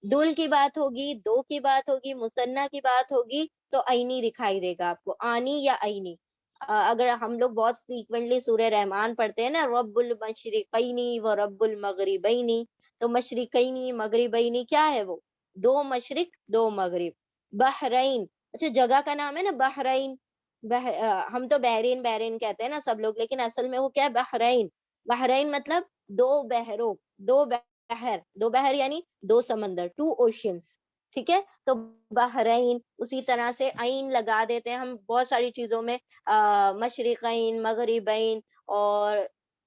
S1: ڈول کی بات ہوگی, دو کی بات ہوگی, مثنیٰ کی بات ہوگی, تو عینی دکھائی دے گا آپ کو, آنی یا عینی. اگر ہم لوگ بہت فریکوینٹلی سورہ رحمان پڑھتے ہیں نا, رب المشرقین و رب المغربین, تو مشرقین مغربین کیا ہے, وہ دو مشرق دو مغرب. بحرین, اچھا جگہ کا نام ہے نا بحرین, ہم تو بحرین بحرین کہتے ہیں نا سب لوگ, لیکن اصل میں وہ کیا ہے, بحرین. بحرین مطلب دو بحروں, دو بحر یعنی دو سمندر, ٹو اوشنز, ٹھیک ہے. تو بحرین, اسی طرح سے عین لگا دیتے ہیں ہم بہت ساری چیزوں میں, مشرقین مغربین, اور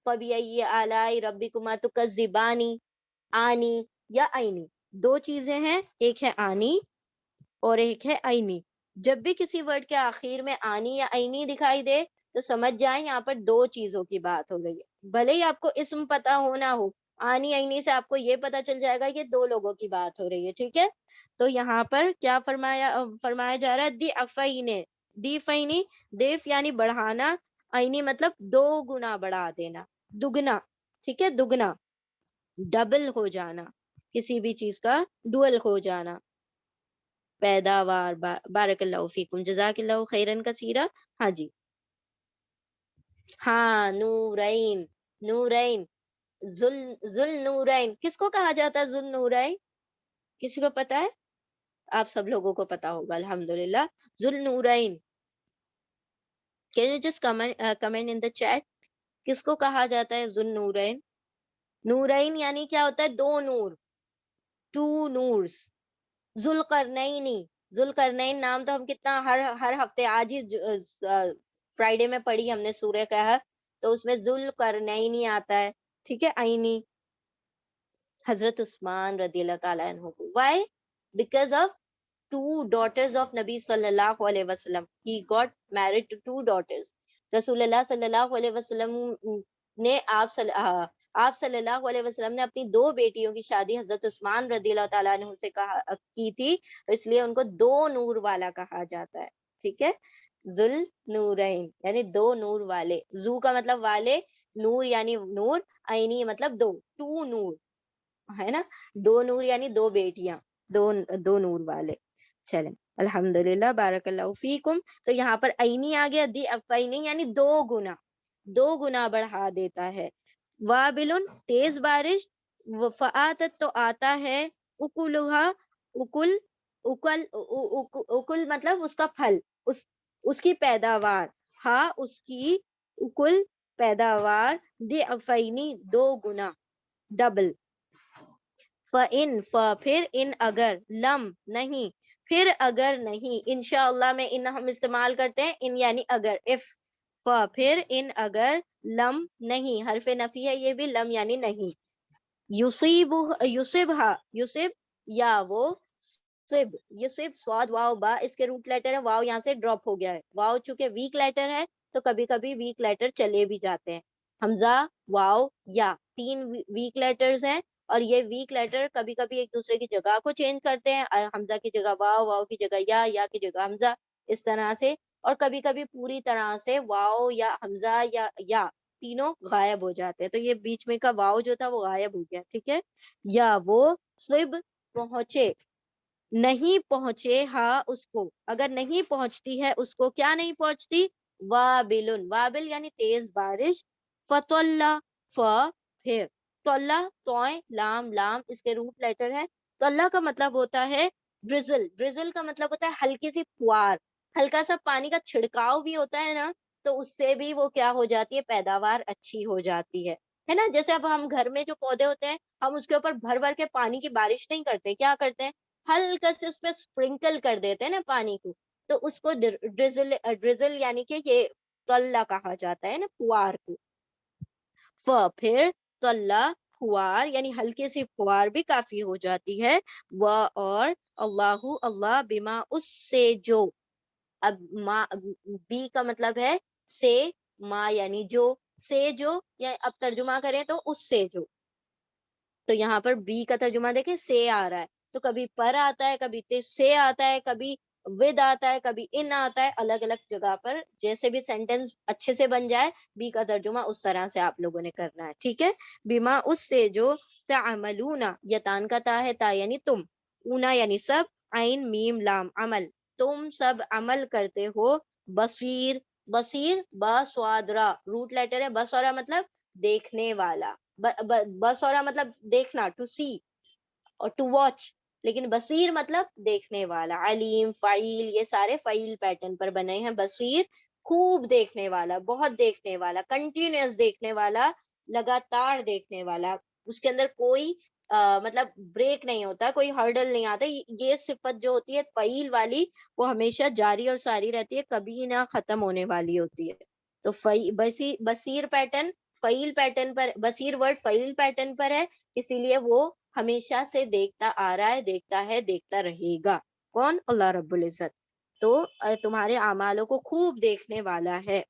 S1: فبأي آلاء ربكما تكذبان, آنی یا عینی, دو چیزیں ہیں, ایک ہے آنی اور ایک ہے عینی. جب بھی کسی ورڈ کے آخر میں آنی یا عینی دکھائی دے تو سمجھ جائیں یہاں پر دو چیزوں کی بات ہو رہی ہے, بھلے ہی آپ کو اسم پتا ہونا ہو, آنی عینی سے آپ کو یہ پتا چل جائے گا کہ دو لوگوں کی بات ہو رہی ہے, ٹھیک ہے. تو یہاں پر کیا فرمایا جا رہا ہے, دی افعین, دی فینی, دیف یعنی بڑھانا, عینی مطلب دو گنا بڑھا دینا, دگنا, ٹھیک ہے, دگنا, ڈبل ہو جانا, کسی بھی چیز کا ڈوئل ہو جانا. پیداوار, بارک اللہ فیکم, جزاک اللہ خیرن کثیرا. ہاں جی, ہاں, نورین, نورین, ذل نورین, کس کو کہا جاتا ہے ذل نورین, کسی کو پتا ہے؟ آپ سب لوگوں کو پتا ہوگا الحمدللہ. ذل Noreen, can you just comment in the chat, کس کو کہا جاتا ہے ذل نورین؟ نورین یعنی کیا ہوتا ہے, دو نور, ٹو نورز. ذوالقرنین, ذوالقرنین نام تو ہم کتنا ہر ہفتے, آج ہی فرائیڈے میں پڑھی ہم نے سورہ کہف, تو اس میں ذوالقرنین آتا ہے, ٹھیک ہے, عینی. حضرت عثمان رضی اللہ تعالیٰ عنہ کو. Why? Because of two daughters of Nabi sallallahu alaihi wasallam. He got married to two daughters. رسول اللہ صلی اللہ علیہ وسلم نے آپ صلی اللہ علیہ وسلم نے اپنی دو بیٹیوں کی شادی حضرت عثمان رضی اللہ تعالیٰ عنہ سے کی تھی، اس لیے ان کو دو نور والا کہا جاتا ہے. ٹھیک ہے، ذل نورین یعنی دو نور والے. زو کا مطلب والے، نور یعنی نور، عینی مطلب دو، ٹو نور ہے نا، دو نور یعنی دو بیٹیاں، دو نور والے. چلیں الحمدللہ، بارک اللہ فیکم. تو یہاں پر عینی آ گیا، دی افعینی یعنی دو گنا، دو گنا بڑھا دیتا ہے. وابلن تیز بارش، فآتت تو آتا ہے، اکلھا اکل اکل اکل مطلب اس کا پھل، اس کی پیداوار، ہاں اس کی اکل پیداوار، دی افعینی دو گنا، ڈبل. فَإِن پھر، ان اگر، لم نہیں، پھر اگر نہیں. انشاءاللہ میں ان ہم استعمال کرتے ہیں، ان یعنی اگر، اف. پھر ان اگر، لم نہیں، حرف نفی ہے یہ بھی، لم یعنی نہیں. یصبھا یصب یا وہ، صب یصب صاد واو با اس کے روٹ لیٹر ہے، واو یہاں سے ڈراپ ہو گیا ہے. واو چونکہ ویک لیٹر ہے تو کبھی کبھی ویک لیٹر چلے بھی جاتے ہیں. حمزہ، واو، یا، تین ویک لیٹرز ہیں، اور یہ ویک لیٹر کبھی کبھی ایک دوسرے کی جگہ کو چینج کرتے ہیں، حمزہ کی جگہ واو، واو کی جگہ یا کی جگہ حمزہ، اس طرح سے. اور کبھی کبھی پوری طرح سے واو یا حمزہ یا تینوں غائب ہو جاتے ہیں، تو یہ بیچ میں کا واو جو تھا وہ غائب ہو گیا. ٹھیک ہے، یا وہ صب پہنچے، نہیں پہنچے ہاں اس کو، اگر نہیں پہنچتی ہے اس کو، کیا نہیں پہنچتی؟ وابل، وابل یعنی تیز بارش. فطلّہ پھر، طلّہ توئیں لام لام اس کے روٹ لیٹر ہے. طلّہ کا مطلب ہوتا ہے ڈرزل، ڈرزل کا مطلب ہوتا ہے ہلکی سی پھوار، ہلکا سا پانی کا چھڑکاؤ بھی ہوتا ہے نا، تو اس سے بھی وہ کیا ہو جاتی ہے، پیداوار اچھی ہو جاتی ہے نا. جیسے اب ہم گھر میں جو پودے ہوتے ہیں، ہم اس کے اوپر بھر بھر کے پانی کی بارش نہیں کرتے، کیا کرتے ہیں، ہلکا سے اس پہ اسپرنکل کر دیتے ہیں نا پانی کو، تو اس کو ڈرزل، ڈرزل یعنی کہ یہ طلّہ کہا جاتا ہے نا، پھوار کو. پھر طلّہ پھوار یعنی ہلکی سی پھوار بھی کافی ہو جاتی ہے. اور اللہ، اللہ، بما اس سے جو، اب ما بی کا مطلب ہے سے، ما یعنی جو، سے جو، یا اب ترجمہ کریں تو اس سے جو. تو یہاں پر بی کا ترجمہ دیکھیں، سے آ رہا ہے، تو کبھی پر آتا ہے، کبھی سے آتا ہے، کبھی ود آتا ہے، کبھی ان آتا ہے، الگ الگ جگہ پر جیسے بھی سینٹینس اچھے سے بن جائے، بی کا ترجمہ اس طرح سے آپ لوگوں نے کرنا ہے. ٹھیک ہے، بما اس سے جو، تعملون، یتان کا تا ہے، تا یعنی تم، اونا یعنی سب، عین میم لام عمل، تم سب عمل کرتے ہو. بصیر، بصیر با سوادرا روٹ لیٹر ہے، بسورا مطلب دیکھنے والا، بسورا مطلب دیکھنا، ٹو سی اور ٹو واچ، لیکن بصیر مطلب دیکھنے والا. علیم، فعیل، یہ سارے فعیل پیٹرن پر بنے ہیں. بصیر خوب دیکھنے والا، بہت دیکھنے والا، کنٹینیوس دیکھنے والا، لگاتار دیکھنے والا، اس کے اندر کوئی مطلب بریک نہیں ہوتا، کوئی ہرڈل نہیں آتا. یہ صفت جو ہوتی ہے فعیل والی، وہ ہمیشہ جاری اور ساری رہتی ہے، کبھی نہ ختم ہونے والی ہوتی ہے. تو بصیر پیٹرن فعیل پیٹرن پر، بصیر ورڈ فعیل پیٹرن پر ہے، اسی لیے وہ ہمیشہ سے دیکھتا آ رہا ہے، دیکھتا ہے، دیکھتا رہے گا. کون؟ اللہ رب العزت. تو تمہارے اعمالوں کو خوب دیکھنے والا ہے.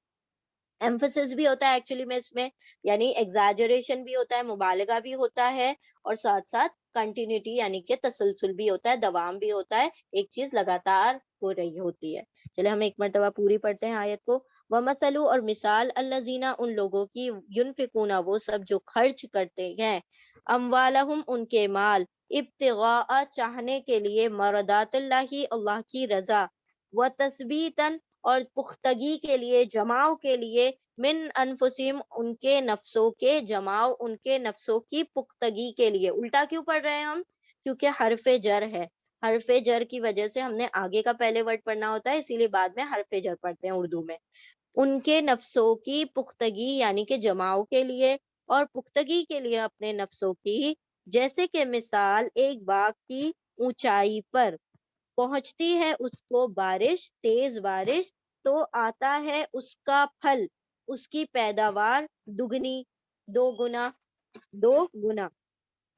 S1: ایمفسس بھی ہوتا ہے ایکچولی میں اس میں، یعنی ایگزاجریشن بھی ہوتا ہے، مبالغہ بھی ہوتا ہے، اور ساتھ ساتھ کنٹینیوٹی یعنی کہ تسلسل بھی ہوتا ہے، دوام بھی ہوتا ہے، ایک چیز لگاتار ہو رہی ہوتی ہے. چلے ہم ایک مرتبہ پوری پڑھتے ہیں آیت کو. وَمَثَلُ اور مثال، الَّذِينَ ان لوگوں کی، يُنْفِقُونَ وہ سب جو خرچ کرتے ہیں، اموالہم ان کے مال، ابتغاء چاہنے کے لیے، مرضات اللہ اللہ کی رضا، وتثبیتاً اور پختگی کے لیے، جماؤ کے لیے، من انفسہم ان کے نفسوں کے، جماؤ ان کے نفسوں کی پختگی کے لیے. الٹا کیوں پڑھ رہے ہیں ہم؟ کیونکہ حرف جر ہے، حرف جر کی وجہ سے ہم نے آگے کا پہلے ورڈ پڑھنا ہوتا ہے، اسی لیے بعد میں حرف جر پڑھتے ہیں اردو میں. ان کے نفسوں کی پختگی یعنی کہ جماؤ کے لیے، اور پختگی کے لیے اپنے نفسوں کی، جیسے کہ مثال ایک باغ کی اونچائی پر پہنچتی ہے اس کو بارش، تیز بارش، تو آتا ہے اس کا پھل، اس کی پیداوار دگنی، دو گنا، دو گنا.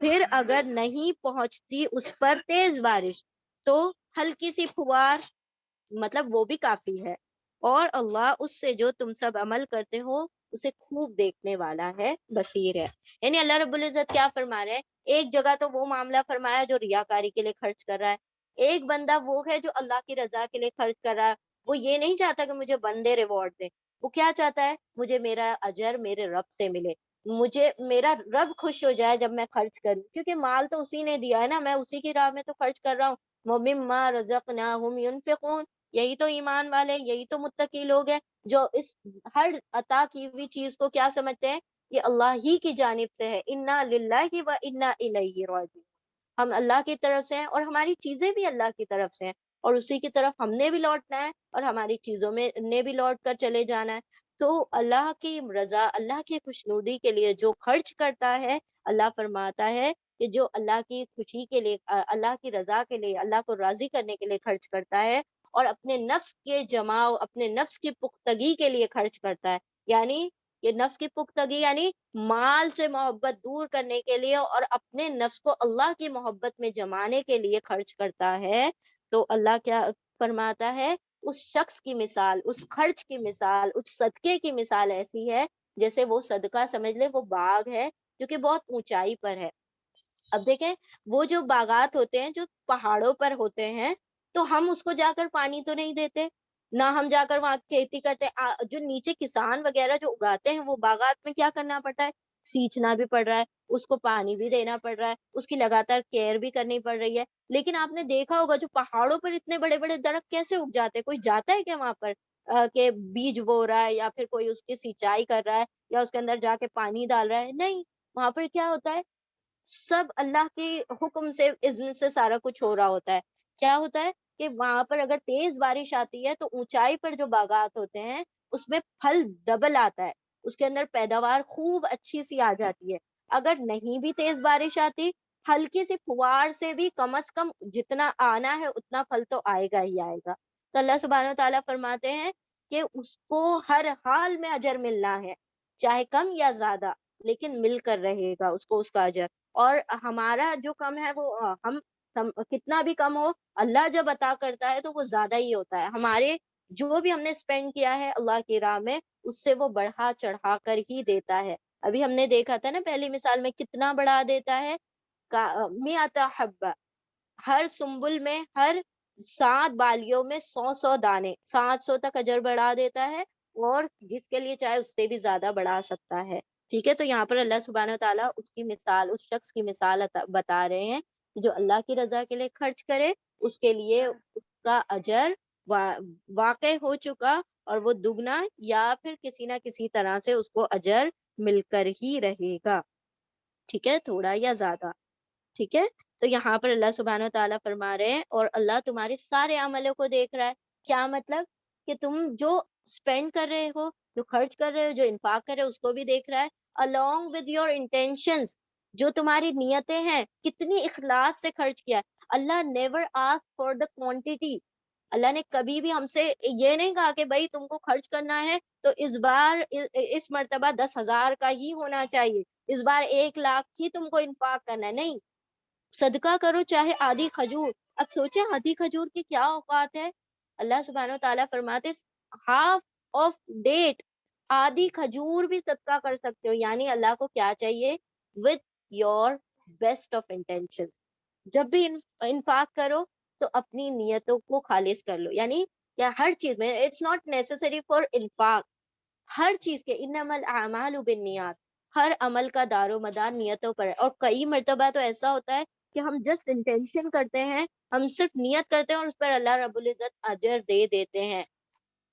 S1: پھر اگر نہیں پہنچتی اس پر تیز بارش تو ہلکی سی پھوار، مطلب وہ بھی کافی ہے، اور اللہ اس سے جو تم سب عمل کرتے ہو اسے خوب دیکھنے والا ہے، بصیر ہے۔ یعنی اللہ رب العزت کیا فرما رہے ہیں، ایک جگہ تو وہ معاملہ فرمایا جو ریاکاری کے لیے خرچ کر رہا ہے، ایک بندہ وہ ہے جو اللہ کی رضا کے لیے خرچ کر رہا ہے، وہ یہ نہیں چاہتا کہ مجھے بندے ریوارڈ دے، وہ کیا چاہتا ہے، مجھے میرا اجر میرے رب سے ملے، مجھے میرا رب خوش ہو جائے جب میں خرچ کروں، کیونکہ مال تو اسی نے دیا ہے نا، میں اسی کی راہ میں تو خرچ کر رہا ہوں۔ وَمِمَّا رَزَقْنَاهُمْ يُنْفِقُونَ، یہی تو ایمان والے، یہی تو متقی لوگ ہیں جو اس ہر عطا کی ہوئی چیز کو کیا سمجھتے ہیں، یہ اللہ ہی کی جانب سے ہے، اِنَّا لِلَّهِ وَإِنَّا إِلَيْهِ راجعون، ہم اللہ کی طرف سے ہیں اور ہماری چیزیں بھی اللہ کی طرف سے ہیں، اور اسی کی طرف ہم نے بھی لوٹنا ہے اور ہماری چیزوں میں نے بھی لوٹ کر چلے جانا ہے۔ تو اللہ کی رضا، اللہ کی خوشنودی کے لیے جو خرچ کرتا ہے، اللہ فرماتا ہے کہ جو اللہ کی خوشی کے لیے، اللہ کی رضا کے لیے، اللہ کو راضی کرنے کے لیے خرچ کرتا ہے، اور اپنے نفس کے جماؤ، اپنے نفس کی پختگی کے لیے خرچ کرتا ہے، یعنی یہ نفس کی پختگی یعنی مال سے محبت دور کرنے کے لیے اور اپنے نفس کو اللہ کی محبت میں جمانے کے لیے خرچ کرتا ہے، تو اللہ کیا فرماتا ہے، اس شخص کی مثال، اس خرچ کی مثال، اس صدقے کی مثال ایسی ہے جیسے وہ صدقہ سمجھ لے وہ باغ ہے جو کہ بہت اونچائی پر ہے۔ اب دیکھیں، وہ جو باغات ہوتے ہیں جو پہاڑوں پر ہوتے ہیں، تو ہم اس کو جا کر پانی تو نہیں دیتے، نہ ہم جا کر وہاں کھیتی کرتے، جو نیچے کسان وغیرہ جو اگاتے ہیں وہ باغات میں کیا کرنا پڑتا ہے، سینچنا بھی پڑ رہا ہے، اس کو پانی بھی دینا پڑ رہا ہے، اس کی لگاتار کیئر بھی کرنی پڑ رہی ہے۔ لیکن آپ نے دیکھا ہوگا جو پہاڑوں پر اتنے بڑے بڑے درخت کیسے اگ جاتے ہیں، کوئی جاتا ہے کیا وہاں پر کہ بیج بو رہا ہے یا پھر کوئی اس کی سینچائی کر رہا ہے یا اس کے اندر جا کے پانی ڈال رہا ہے؟ نہیں، وہاں پر کیا ہوتا ہے، سب اللہ کے حکم سے، اذن سے سارا کچھ ہو رہا ہوتا ہے۔ کیا ہوتا ہے کہ وہاں پر اگر تیز بارش آتی ہے تو اونچائی پر جو باغات ہوتے ہیں اس میں پھل ڈبل آتا ہے، اس کے اندر پیداوار خوب اچھی سی آ جاتی ہے۔ اگر نہیں بھی تیز بارش آتی، ہلکی سی فوار سے بھی کم از کم جتنا آنا ہے اتنا پھل تو آئے گا ہی آئے گا۔ تو اللہ سبحانہ و تعالیٰ فرماتے ہیں کہ اس کو ہر حال میں اجر ملنا ہے، چاہے کم یا زیادہ، لیکن مل کر رہے گا اس کو اس کا اجر۔ اور ہمارا جو کم ہے وہ ہم کتنا بھی کم ہو، اللہ جب عطا کرتا ہے تو وہ زیادہ ہی ہوتا ہے، ہمارے جو بھی ہم نے اسپینڈ کیا ہے اللہ کی راہ میں اس سے وہ بڑھا چڑھا کر ہی دیتا ہے۔ ابھی ہم نے دیکھا تھا نا پہلی مثال میں کتنا بڑھا دیتا ہے، میات حبہ، ہر سنبل میں، ہر 7 بالیوں میں 100 دانے، 700 تک اجر بڑھا دیتا ہے، اور جس کے لیے چاہے اس سے بھی زیادہ بڑھا سکتا ہے۔ ٹھیک ہے، تو یہاں پر اللہ سبحانہ تعالیٰ اس کی مثال، اس شخص کی مثال بتا رہے ہیں کہ جو اللہ کی رضا کے لیے خرچ کرے اس کے لیے اس کا اجر واقع ہو چکا، اور وہ دگنا یا پھر کسی نہ کسی طرح سے اس کو اجر مل کر ہی رہے گا، ٹھیک ہے، تھوڑا یا زیادہ۔ ٹھیک ہے، تو یہاں پر اللہ سبحانہ و تعالیٰ فرما رہے ہیں اور اللہ تمہارے سارے عملوں کو دیکھ رہا ہے۔ کیا مطلب کہ تم جو اسپینڈ کر رہے ہو، جو خرچ کر رہے ہو، جو انفاق کر رہے ہو، اس کو بھی دیکھ رہا ہے along with your intentions، جو تمہاری نیتیں ہیں کتنی اخلاص سے خرچ کیا ہے۔ اللہ never ask for the quantity، اللہ نے کبھی بھی ہم سے یہ نہیں کہا کہ بھائی تم کو خرچ کرنا ہے تو اس بار اس مرتبہ 10,000 کا ہی ہونا چاہیے، اس بار 1,00,000 ہی تم کو انفاق کرنا ہے، نہیں، صدقہ کرو چاہے آدھی کھجور۔ اب سوچیں آدھی کھجور کی کیا اوقات ہے، اللہ سبحانہ و تعالیٰ فرماتے ہاف آف ڈیٹ، آدھی کھجور بھی صدقہ کر سکتے ہو، یعنی اللہ کو کیا چاہیے، with your best of intentions، جب بھی انفاق کرو تو اپنی نیتوں کو خالص کر لو، یعنی کیا ہر چیز میں اٹس ناٹ نیسسری فار انفاق، ہر چیز کے انما الاعمال بالنیات، ہر عمل کا دار و مدار نیتوں پر ہے، اور کئی مرتبہ تو ایسا ہوتا ہے کہ ہم جسٹ انٹینشن کرتے ہیں، ہم صرف نیت کرتے ہیں اور اس پر اللہ رب العزت اجر دے دیتے ہیں۔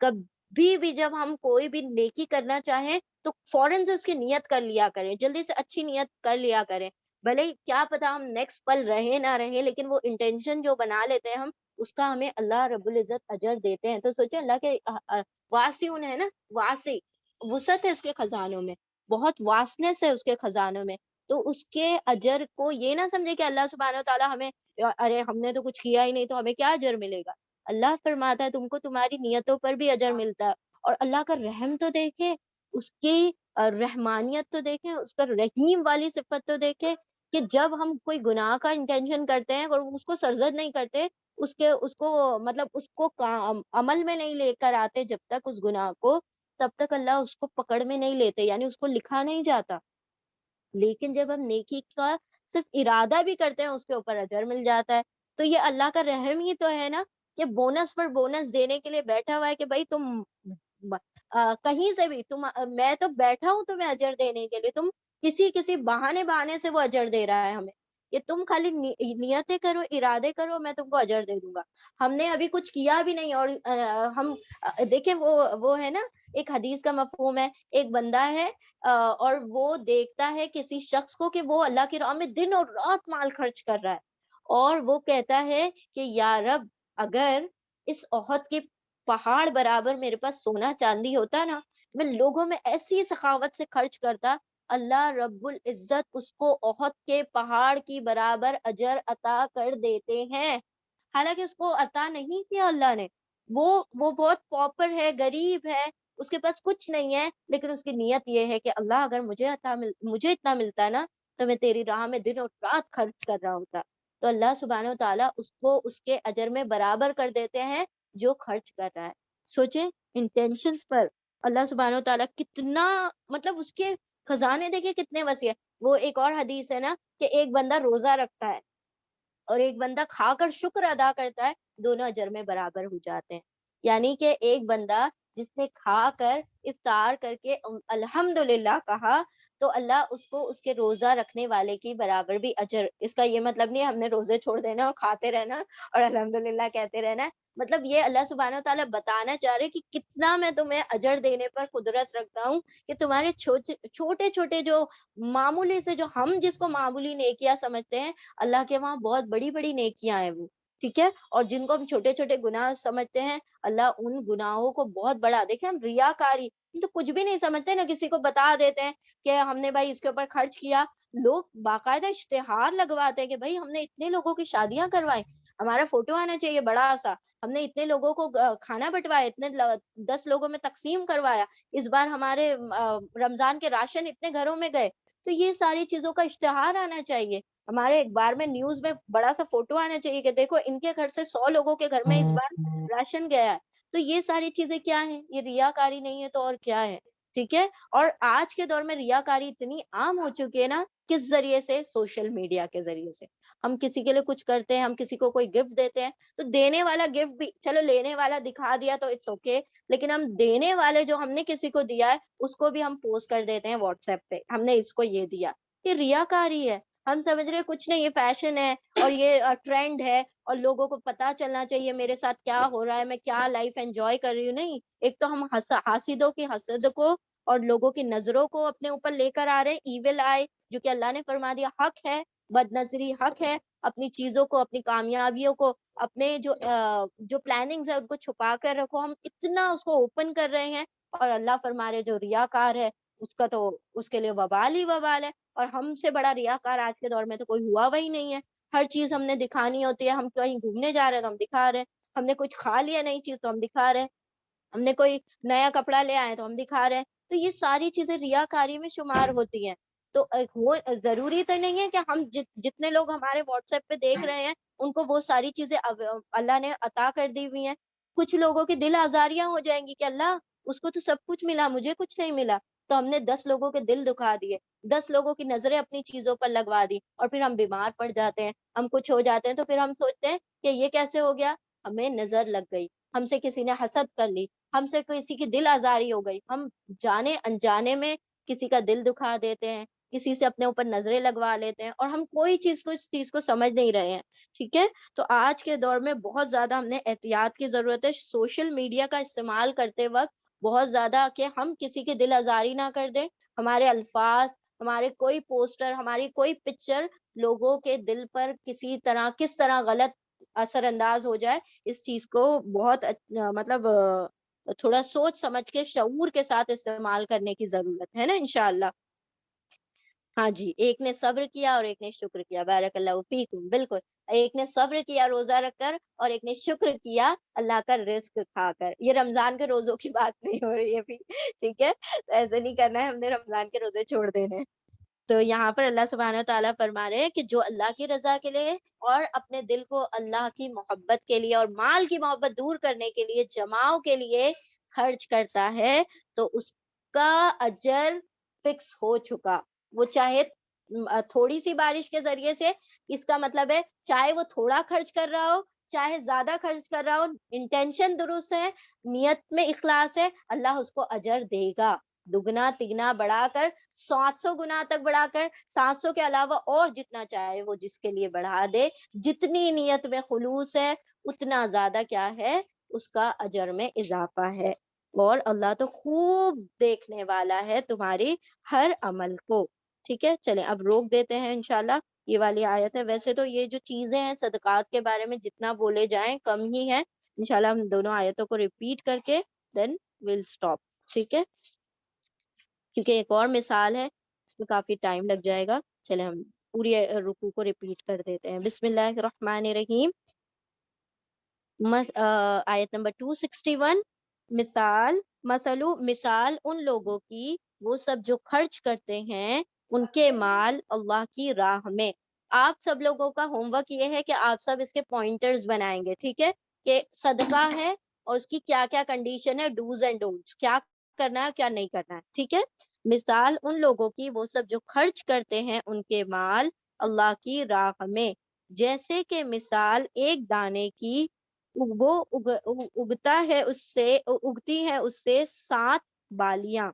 S1: کبھی بھی جب ہم کوئی بھی نیکی کرنا چاہیں تو فوراً سے اس کی نیت کر لیا کریں، جلدی سے اچھی نیت کر لیا کریں، بھلے کیا پتا ہم نیکسٹ پل رہے نہ رہے، لیکن وہ انٹینشن جو بنا لیتے ہیں ہم، اس کا ہمیں اللہ رب العزت اجر دیتے ہیں۔ تو سوچیں اللہ کے واسعون ہے نا، واسع، وسعت ہے اس کے خزانوں میں، بہت واسنس ہے اس کے خزانوں میں، تو اس کے اجر کو یہ نہ سمجھے کہ اللہ سبحانہ و تعالیٰ ہمیں، ارے ہم نے تو کچھ کیا ہی نہیں تو ہمیں کیا اجر ملے گا۔ اللہ فرماتا ہے تم کو تمہاری نیتوں پر بھی اجر ملتا ہے، اور اللہ کا رحم تو دیکھیں، اس کی رحمانیت تو دیکھیں، اس کا رحیم والی صفت تو دیکھیں کہ جب ہم کوئی گناہ کا انٹینشن کرتے ہیں اور اس کو سرزد نہیں کرتے، اس کو مطلب اس کو عمل میں نہیں لے کر آتے جب تک اس گناہ کو، تب تک اللہ اس کو پکڑ میں نہیں لیتے، یعنی اس کو لکھا نہیں جاتا. لیکن جب ہم نیکی کا صرف ارادہ بھی کرتے ہیں اس کے اوپر اجر مل جاتا ہے. تو یہ اللہ کا رحم ہی تو ہے نا، کہ بونس پر بونس دینے کے لیے بیٹھا ہوا ہے کہ بھائی تم کہیں سے بھی تم، میں تو بیٹھا ہوں تمہیں اجر دینے کے لیے، تم کسی بہانے سے وہ اجر دے رہا ہے ہمیں کہ تم خالی نیتیں کرو، ارادے کرو، میں تم کو اجر دے دوں گا. ہم نے ابھی کچھ کیا بھی نہیں، اور ہم دیکھیں وہ ہے نا، ایک حدیث کا مفہوم ہے، ایک بندہ ہے اور وہ دیکھتا ہے کسی شخص کو کہ وہ اللہ کی راہ میں دن اور رات مال خرچ کر رہا ہے، اور وہ کہتا ہے کہ یا رب، اگر اس احد کے پہاڑ برابر میرے پاس سونا چاندی ہوتا نا، میں لوگوں میں ایسی سخاوت سے خرچ کرتا، اللہ رب العزت اس کو احد کے پہاڑ کی برابر اجر عطا کر دیتے ہیں. حالانکہ اس کو عطا نہیں کیا اللہ نے، وہ بہت پاپر ہے، غریب ہے، اس کے پاس کچھ نہیں ہے، لیکن اس کی نیت یہ ہے کہ اللہ اگر مجھے اتنا ملتا ہے نا، تو میں تیری راہ میں دن اور رات خرچ کر رہا ہوتا. تو اللہ سبحانہ و تعالیٰ اس کو اس کے اجر میں برابر کر دیتے ہیں جو خرچ کر رہا ہے. سوچیں انٹینشنز پر اللہ سبحانہ و تعالیٰ کتنا، مطلب اس کے خزانے دیکھیں کتنے وسیع ہے. وہ ایک اور حدیث ہے نا کہ ایک بندہ روزہ رکھتا ہے اور ایک بندہ کھا کر شکر ادا کرتا ہے، دونوں اجر میں برابر ہو جاتے ہیں. یعنی کہ ایک بندہ جس نے کھا کر افطار کر کے الحمدللہ کہا، تو اللہ اس کو اس کے روزہ رکھنے والے کی برابر بھی اجر. اس کا یہ مطلب نہیں ہے ہم نے روزے چھوڑ دینا اور کھاتے رہنا اور الحمدللہ کہتے رہنا ہے. مطلب یہ اللہ سبحانہ و تعالیٰ بتانا چاہ رہے کہ کتنا میں تمہیں اجر دینے پر قدرت رکھتا ہوں، کہ تمہارے چھوٹے چھوٹے جو معمولی سے، جو ہم جس کو معمولی نیکیاں سمجھتے ہیں، اللہ کے وہاں بہت بڑی بڑی نیکیاں ہیں وہ. ٹھیک ہے، اور جن کو ہم چھوٹے چھوٹے گناہ سمجھتے ہیں، اللہ ان گناہوں کو بہت بڑا. دیکھیں ہم ریاکاری، ہم تو کچھ بھی نہیں سمجھتے نا، کسی کو بتا دیتے ہیں کہ ہم نے بھائی اس کے اوپر خرچ کیا. لوگ باقاعدہ اشتہار لگواتے ہیں کہ بھائی ہم نے اتنے لوگوں کی شادیاں کروائی، ہمارا فوٹو آنا چاہیے بڑا سا، ہم نے اتنے لوگوں کو کھانا بٹوایا، اتنے 10 لوگوں میں تقسیم کروایا، اس بار ہمارے رمضان کے راشن اتنے گھروں میں گئے. تو یہ ساری چیزوں کا اشتہار آنا چاہیے، ہمارے اخبار میں، نیوز میں بڑا سا فوٹو آنا چاہیے کہ دیکھو ان کے گھر سے 100 لوگوں کے گھر میں اس بار راشن گیا ہے. تو یہ ساری چیزیں کیا ہیں؟ یہ ریاکاری نہیں ہے تو اور کیا ہے؟ ٹھیک ہے. اور آج کے دور میں ریاکاری اتنی عام ہو چکی ہے نا، کس ذریعے سے؟ سوشل میڈیا کے ذریعے سے. ہم کسی کے لیے کچھ کرتے ہیں، ہم کسی کو کوئی گفٹ دیتے ہیں، تو دینے والا گفٹ بھی چلو لینے والا دکھا دیا تو اٹس اوکے، لیکن ہم دینے والے جو ہم نے کسی کو دیا ہے اس کو بھی ہم پوسٹ کر دیتے ہیں واٹس ایپ پہ، ہم نے اس کو یہ دیا. یہ ریاکاری ہے. ہم سمجھ رہے کچھ نہیں، یہ فیشن ہے اور یہ ٹرینڈ ہے اور لوگوں کو پتا چلنا چاہیے میرے ساتھ کیا ہو رہا ہے، میں کیا لائف انجوائے کر رہی ہوں. نہیں، ایک تو ہم حاسدوں کی حسد کو اور لوگوں کی نظروں کو اپنے اوپر لے کر آ رہے ہیں، ایول آئے، جو کہ اللہ نے فرما دیا حق ہے، بد نظری حق ہے. اپنی چیزوں کو، اپنی کامیابیوں کو، اپنے جو پلاننگز ہے ان کو چھپا کر رکھو. ہم اتنا اس کو اوپن کر رہے ہیں، اور اللہ فرما رہے جو ریاکار ہے اس کا تو اس کے لیے وبال ہی وبال ہے. اور ہم سے بڑا ریاکار آج کے دور میں تو کوئی ہوا وہی نہیں ہے. ہر چیز ہم نے دکھانی ہوتی ہے. ہم کہیں گھومنے جا رہے ہیں تو ہم دکھا رہے ہیں، ہم نے کچھ کھا لیا نئی چیز تو ہم دکھا رہے ہیں، ہم نے کوئی نیا کپڑا لے آئے تو ہم دکھا رہے ہیں. تو یہ ساری چیزیں ریاکاری میں شمار ہوتی ہیں. تو وہ ضروری تو نہیں ہے کہ ہم جتنے لوگ ہمارے واٹس ایپ پہ دیکھ رہے ہیں ان کو وہ ساری چیزیں اللہ نے عطا کر دی ہوئی ہیں. کچھ لوگوں کی دل آزاریاں ہو جائیں گی کہ اللہ اس کو تو سب کچھ ملا، مجھے کچھ نہیں ملا، تو ہم نے 10 لوگوں کے دل دکھا دیے، 10 لوگوں کی نظریں اپنی چیزوں پر لگوا دی، اور پھر ہم بیمار پڑ جاتے ہیں، ہم کچھ ہو جاتے ہیں، تو پھر ہم سوچتے ہیں کہ یہ کیسے ہو گیا؟ ہمیں نظر لگ گئی، ہم سے کسی نے حسد کر لی، ہم سے کسی کی دل آزاری ہو گئی، ہم جانے انجانے میں کسی کا دل دکھا دیتے ہیں، کسی سے اپنے اوپر نظریں لگوا لیتے ہیں، اور ہم کوئی چیز کو، اس چیز کو سمجھ نہیں رہے ہیں. ٹھیک ہے. تو آج کے دور میں بہت زیادہ ہم نے احتیاط کی ضرورت ہے سوشل میڈیا کا استعمال کرتے وقت، بہت زیادہ، کہ ہم کسی کی دل آزاری نہ کر دیں. ہمارے الفاظ، ہمارے کوئی پوسٹر، ہماری کوئی پکچر لوگوں کے دل پر کس طرح غلط اثر انداز ہو جائے، اس چیز کو بہت مطلب تھوڑا سوچ سمجھ کے شعور کے ساتھ استعمال کرنے کی ضرورت ہے نا، انشاءاللہ. ہاں جی، ایک نے صبر کیا اور ایک نے شکر کیا. بارک اللہ فیکم. بالکل، ایک نے صبر کیا روزہ رکھ کر، اور ایک نے شکر کیا اللہ کا رزق کھا کر. یہ رمضان کے روزوں کی بات نہیں ہو رہی ہے ابھی، ٹھیک ہے. ایسے نہیں کرنا ہے ہم نے رمضان کے روزے چھوڑ دینے. تو یہاں پر اللہ سبحانہ تعالیٰ فرما رہے ہیں کہ جو اللہ کی رضا کے لیے اور اپنے دل کو اللہ کی محبت کے لیے اور مال کی محبت دور کرنے کے لیے جماؤ کے لیے خرچ کرتا ہے تو اس کا اجر فکس ہو چکا. وہ چاہے تھوڑی سی بارش کے ذریعے سے، اس کا مطلب ہے چاہے وہ تھوڑا خرچ کر رہا ہو چاہے زیادہ خرچ کر رہا ہو، انٹینشن درست ہے، نیت میں اخلاص ہے، اللہ اس کو اجر دے گا دگنا تگنا بڑھا کر، 700 گنا تک بڑھا کر، 700 کے علاوہ اور جتنا چاہے وہ جس کے لیے بڑھا دے. جتنی نیت میں خلوص ہے اتنا زیادہ کیا ہے اس کا اجر میں اضافہ ہے. اور اللہ تو خوب دیکھنے والا ہے تمہاری ہر عمل کو. ٹھیک ہے، چلیں اب روک دیتے ہیں انشاءاللہ. یہ والی آیت ہے. ویسے تو یہ جو چیزیں ہیں صدقات کے بارے میں جتنا بولے جائیں کم ہی ہے. انشاءاللہ ہم دونوں آیتوں کو ریپیٹ کر کے دین ول اسٹاپ. ٹھیک ہے، کیونکہ ایک اور مثال ہے اس میں کافی ٹائم لگ جائے گا. چلیں ہم پوری رکوع کو ریپیٹ کر دیتے ہیں. بسم اللہ الرحمن الرحیم. آیت نمبر 261. مثال ان لوگوں کی وہ سب جو خرچ کرتے ہیں ان کے مال اللہ کی راہ میں. آپ سب لوگوں کا ہوم ورک یہ ہے کہ آپ سب اس کے پوائنٹرز بنائیں گے. ٹھیک ہے، کہ صدقہ ہے اور اس کی کیا کیا کنڈیشن ہے، ڈوز اینڈ ڈونٹس، کیا کرنا ہے کیا نہیں کرنا ہے. ٹھیک ہے، مثال ان لوگوں کی وہ سب جو خرچ کرتے ہیں ان کے مال اللہ کی راہ میں، جیسے کہ مثال ایک دانے کی وہ اگتی ہے اس سے 7 بالیاں،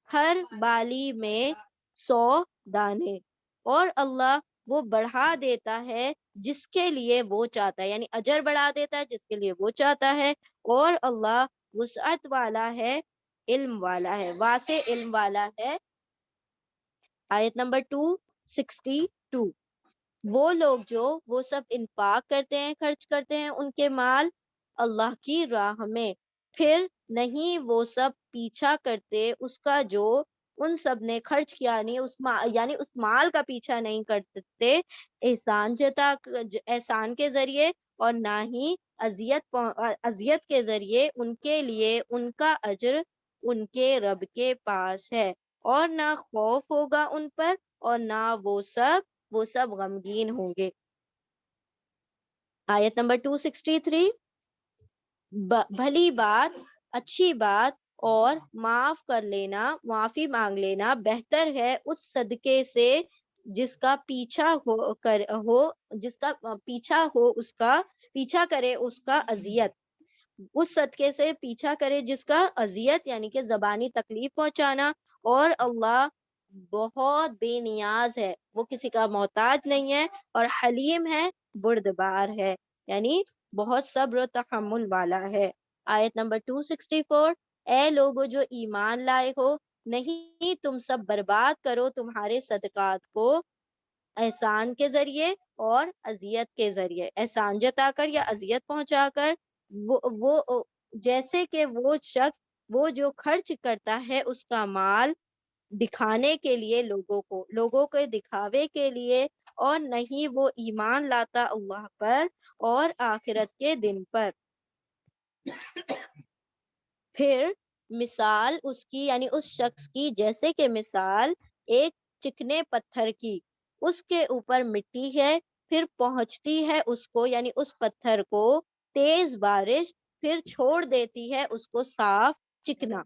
S1: ہر بالی میں 100 دانے، اور اللہ وہ بڑھا دیتا ہے جس کے لیے وہ چاہتا ہے، یعنی اجر بڑھا دیتا ہے جس کے لیے وہ چاہتا ہے. اور اللہ وسعت والا ہے، علم والا ہے، واسع علم والا ہے. آیت نمبر 262. وہ لوگ جو وہ سب انفاق کرتے ہیں، خرچ کرتے ہیں ان کے مال اللہ کی راہ میں، پھر نہیں وہ سب پیچھا کرتے اس کا جو ان سب نے خرچ کیا، یعنی اس مال کا پیچھا نہیں کرتے احسان کے ذریعے، اور نہ ہی اذیت کے ذریعے. ان کے لیے ان کا اجر ان کے رب کے پاس ہے، اور نہ خوف ہوگا ان پر اور نہ وہ سب غمگین ہوں گے. آیت نمبر 263. بھلی بات، اچھی بات اور معاف کر لینا، معافی مانگ لینا بہتر ہے اس صدقے سے جس کا پیچھا کرے اس کا اذیت. اس صدقے سے پیچھا کرے جس کا اذیت یعنی کہ زبانی تکلیف پہنچانا. اور اللہ بہت بے نیاز ہے، وہ کسی کا محتاج نہیں ہے، اور حلیم ہے، بردبار ہے، یعنی بہت صبر و تحمل والا ہے. آیت نمبر 264. اے لوگو جو ایمان لائے ہو، نہیں تم سب برباد کرو تمہارے صدقات کو احسان کے ذریعے اور اذیت کے ذریعے، احسان جتا کر یا اذیت پہنچا کر. وہ جیسے کہ وہ شخص وہ جو خرچ کرتا ہے اس کا مال دکھانے کے لیے لوگوں کے دکھاوے کے لیے، اور نہیں وہ ایمان لاتا اللہ پر اور آخرت کے دن پر. پھر مثال اس کی یعنی اس شخص کی جیسے کہ مثال ایک چکنے پتھر کی، اس کے اوپر مٹی ہے، پھر پہنچتی ہے اس کو یعنی اس پتھر کو تیز بارش، پھر چھوڑ دیتی ہے اس کو صاف چکنا.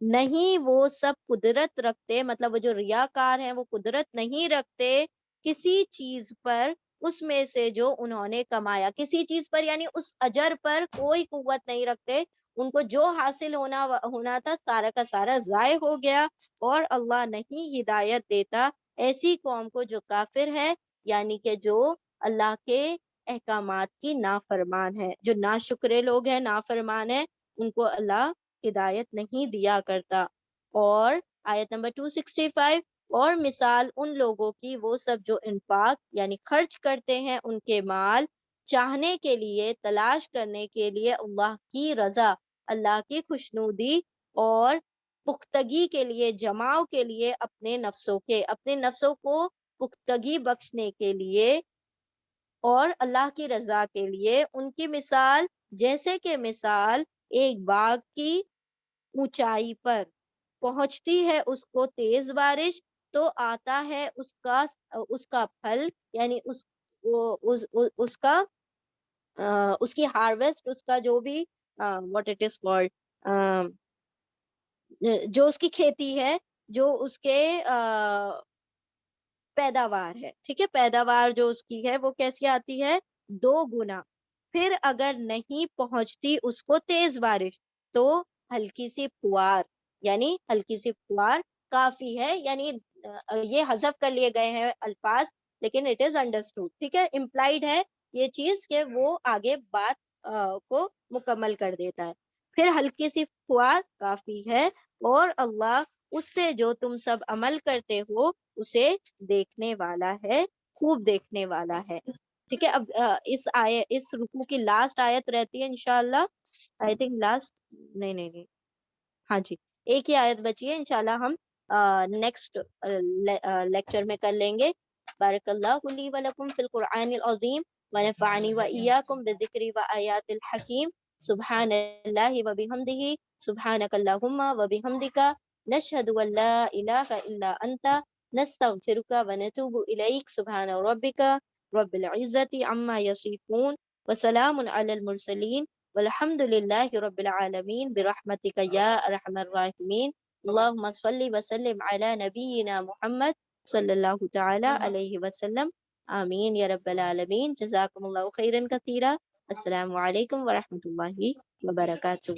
S1: نہیں وہ سب قدرت رکھتے، مطلب وہ جو ریاکار ہیں وہ قدرت نہیں رکھتے کسی چیز پر اس میں سے جو انہوں نے کمایا، کسی چیز پر یعنی اس اجر پر کوئی قوت نہیں رکھتے. ان کو جو حاصل ہونا تھا سارا کا سارا ضائع ہو گیا. اور اللہ نہیں ہدایت دیتا ایسی قوم کو جو کافر ہے، یعنی کہ جو اللہ کے احکامات کی نافرمان ہے، جو ناشکرے لوگ ہیں، نافرمان ہیں، ان کو اللہ ہدایت نہیں دیا کرتا. اور آیت نمبر 265. اور مثال ان لوگوں کی وہ سب جو انفاق یعنی خرچ کرتے ہیں ان کے مال چاہنے کے لیے، تلاش کرنے کے لیے اللہ کی رضا، اللہ کی خوشنودی اور پختگی کے لیے، جماؤ کے لیے، اپنے نفسوں کو پختگی بخشنے کے لیے اور اللہ کی رضا کے لیے. ان کی مثال جیسے کہ مثال ایک باغ کی اونچائی پر پہنچتی ہے اس کو تیز بارش، تو آتا ہے اس کا پھل، یعنی اس کا اس کی ہارویسٹ، اس کا جو بھی واٹ اٹ از کالڈ، جو اس کی کھیتی ہے، جو اس کے پیداوار ہے، ٹھیک ہے، پیداوار جو اس کی ہے وہ کیسی آتی ہے؟ 2 گنا۔ پھر اگر نہیں پہنچتی اس کو تیز بارش تو ہلکی سی پھوار، یعنی ہلکی سی پھوار کافی ہے، یعنی یہ حذف کر لیے گئے ہیں الفاظ، لیکن اٹ از انڈرسٹوڈ، ٹھیک ہے، امپلائڈ ہے یہ چیز کہ وہ آگے بات کو مکمل کر دیتا ہے۔ پھر ہلکی سی پھوار کافی ہے، اور اللہ اس سے جو تم سب عمل کرتے ہو اسے دیکھنے والا ہے، خوب دیکھنے والا ہے، ٹھیک ہے۔ اب اس رکوع کی لاسٹ آیت رہتی ہے انشاءاللہ، آئی تھنک لاسٹ، نہیں، ہاں جی، ایک ہی آیت بچی ہے، انشاءاللہ ہم نیکسٹ لیکچر میں کر لیں گے۔ بارک اللہ لی ولکم فی القرآن العظیم ونفعنی وإیاکم بالذکر وآیات الحکیم۔ سبحان اللہ وبحمدہ، سبحانک اللہم وبحمدک، نشہد ان لا الہ الا انت، نستغفرک ونتوب الیک۔ سبحان ربک رب العزت عما یصفون، وسلام علی المرسلین، والحمد للہ رب العالمین، برحمتک یا ارحم الراحمین۔ اللہم صلی وسلم علی نبینا محمد صلی اللہ تعالی علیہ وسلم، آمین یا رب العالمین۔ جزاکم اللہ خیرا کثیرا۔ السلام علیکم ورحمۃ اللہ وبرکاتہ۔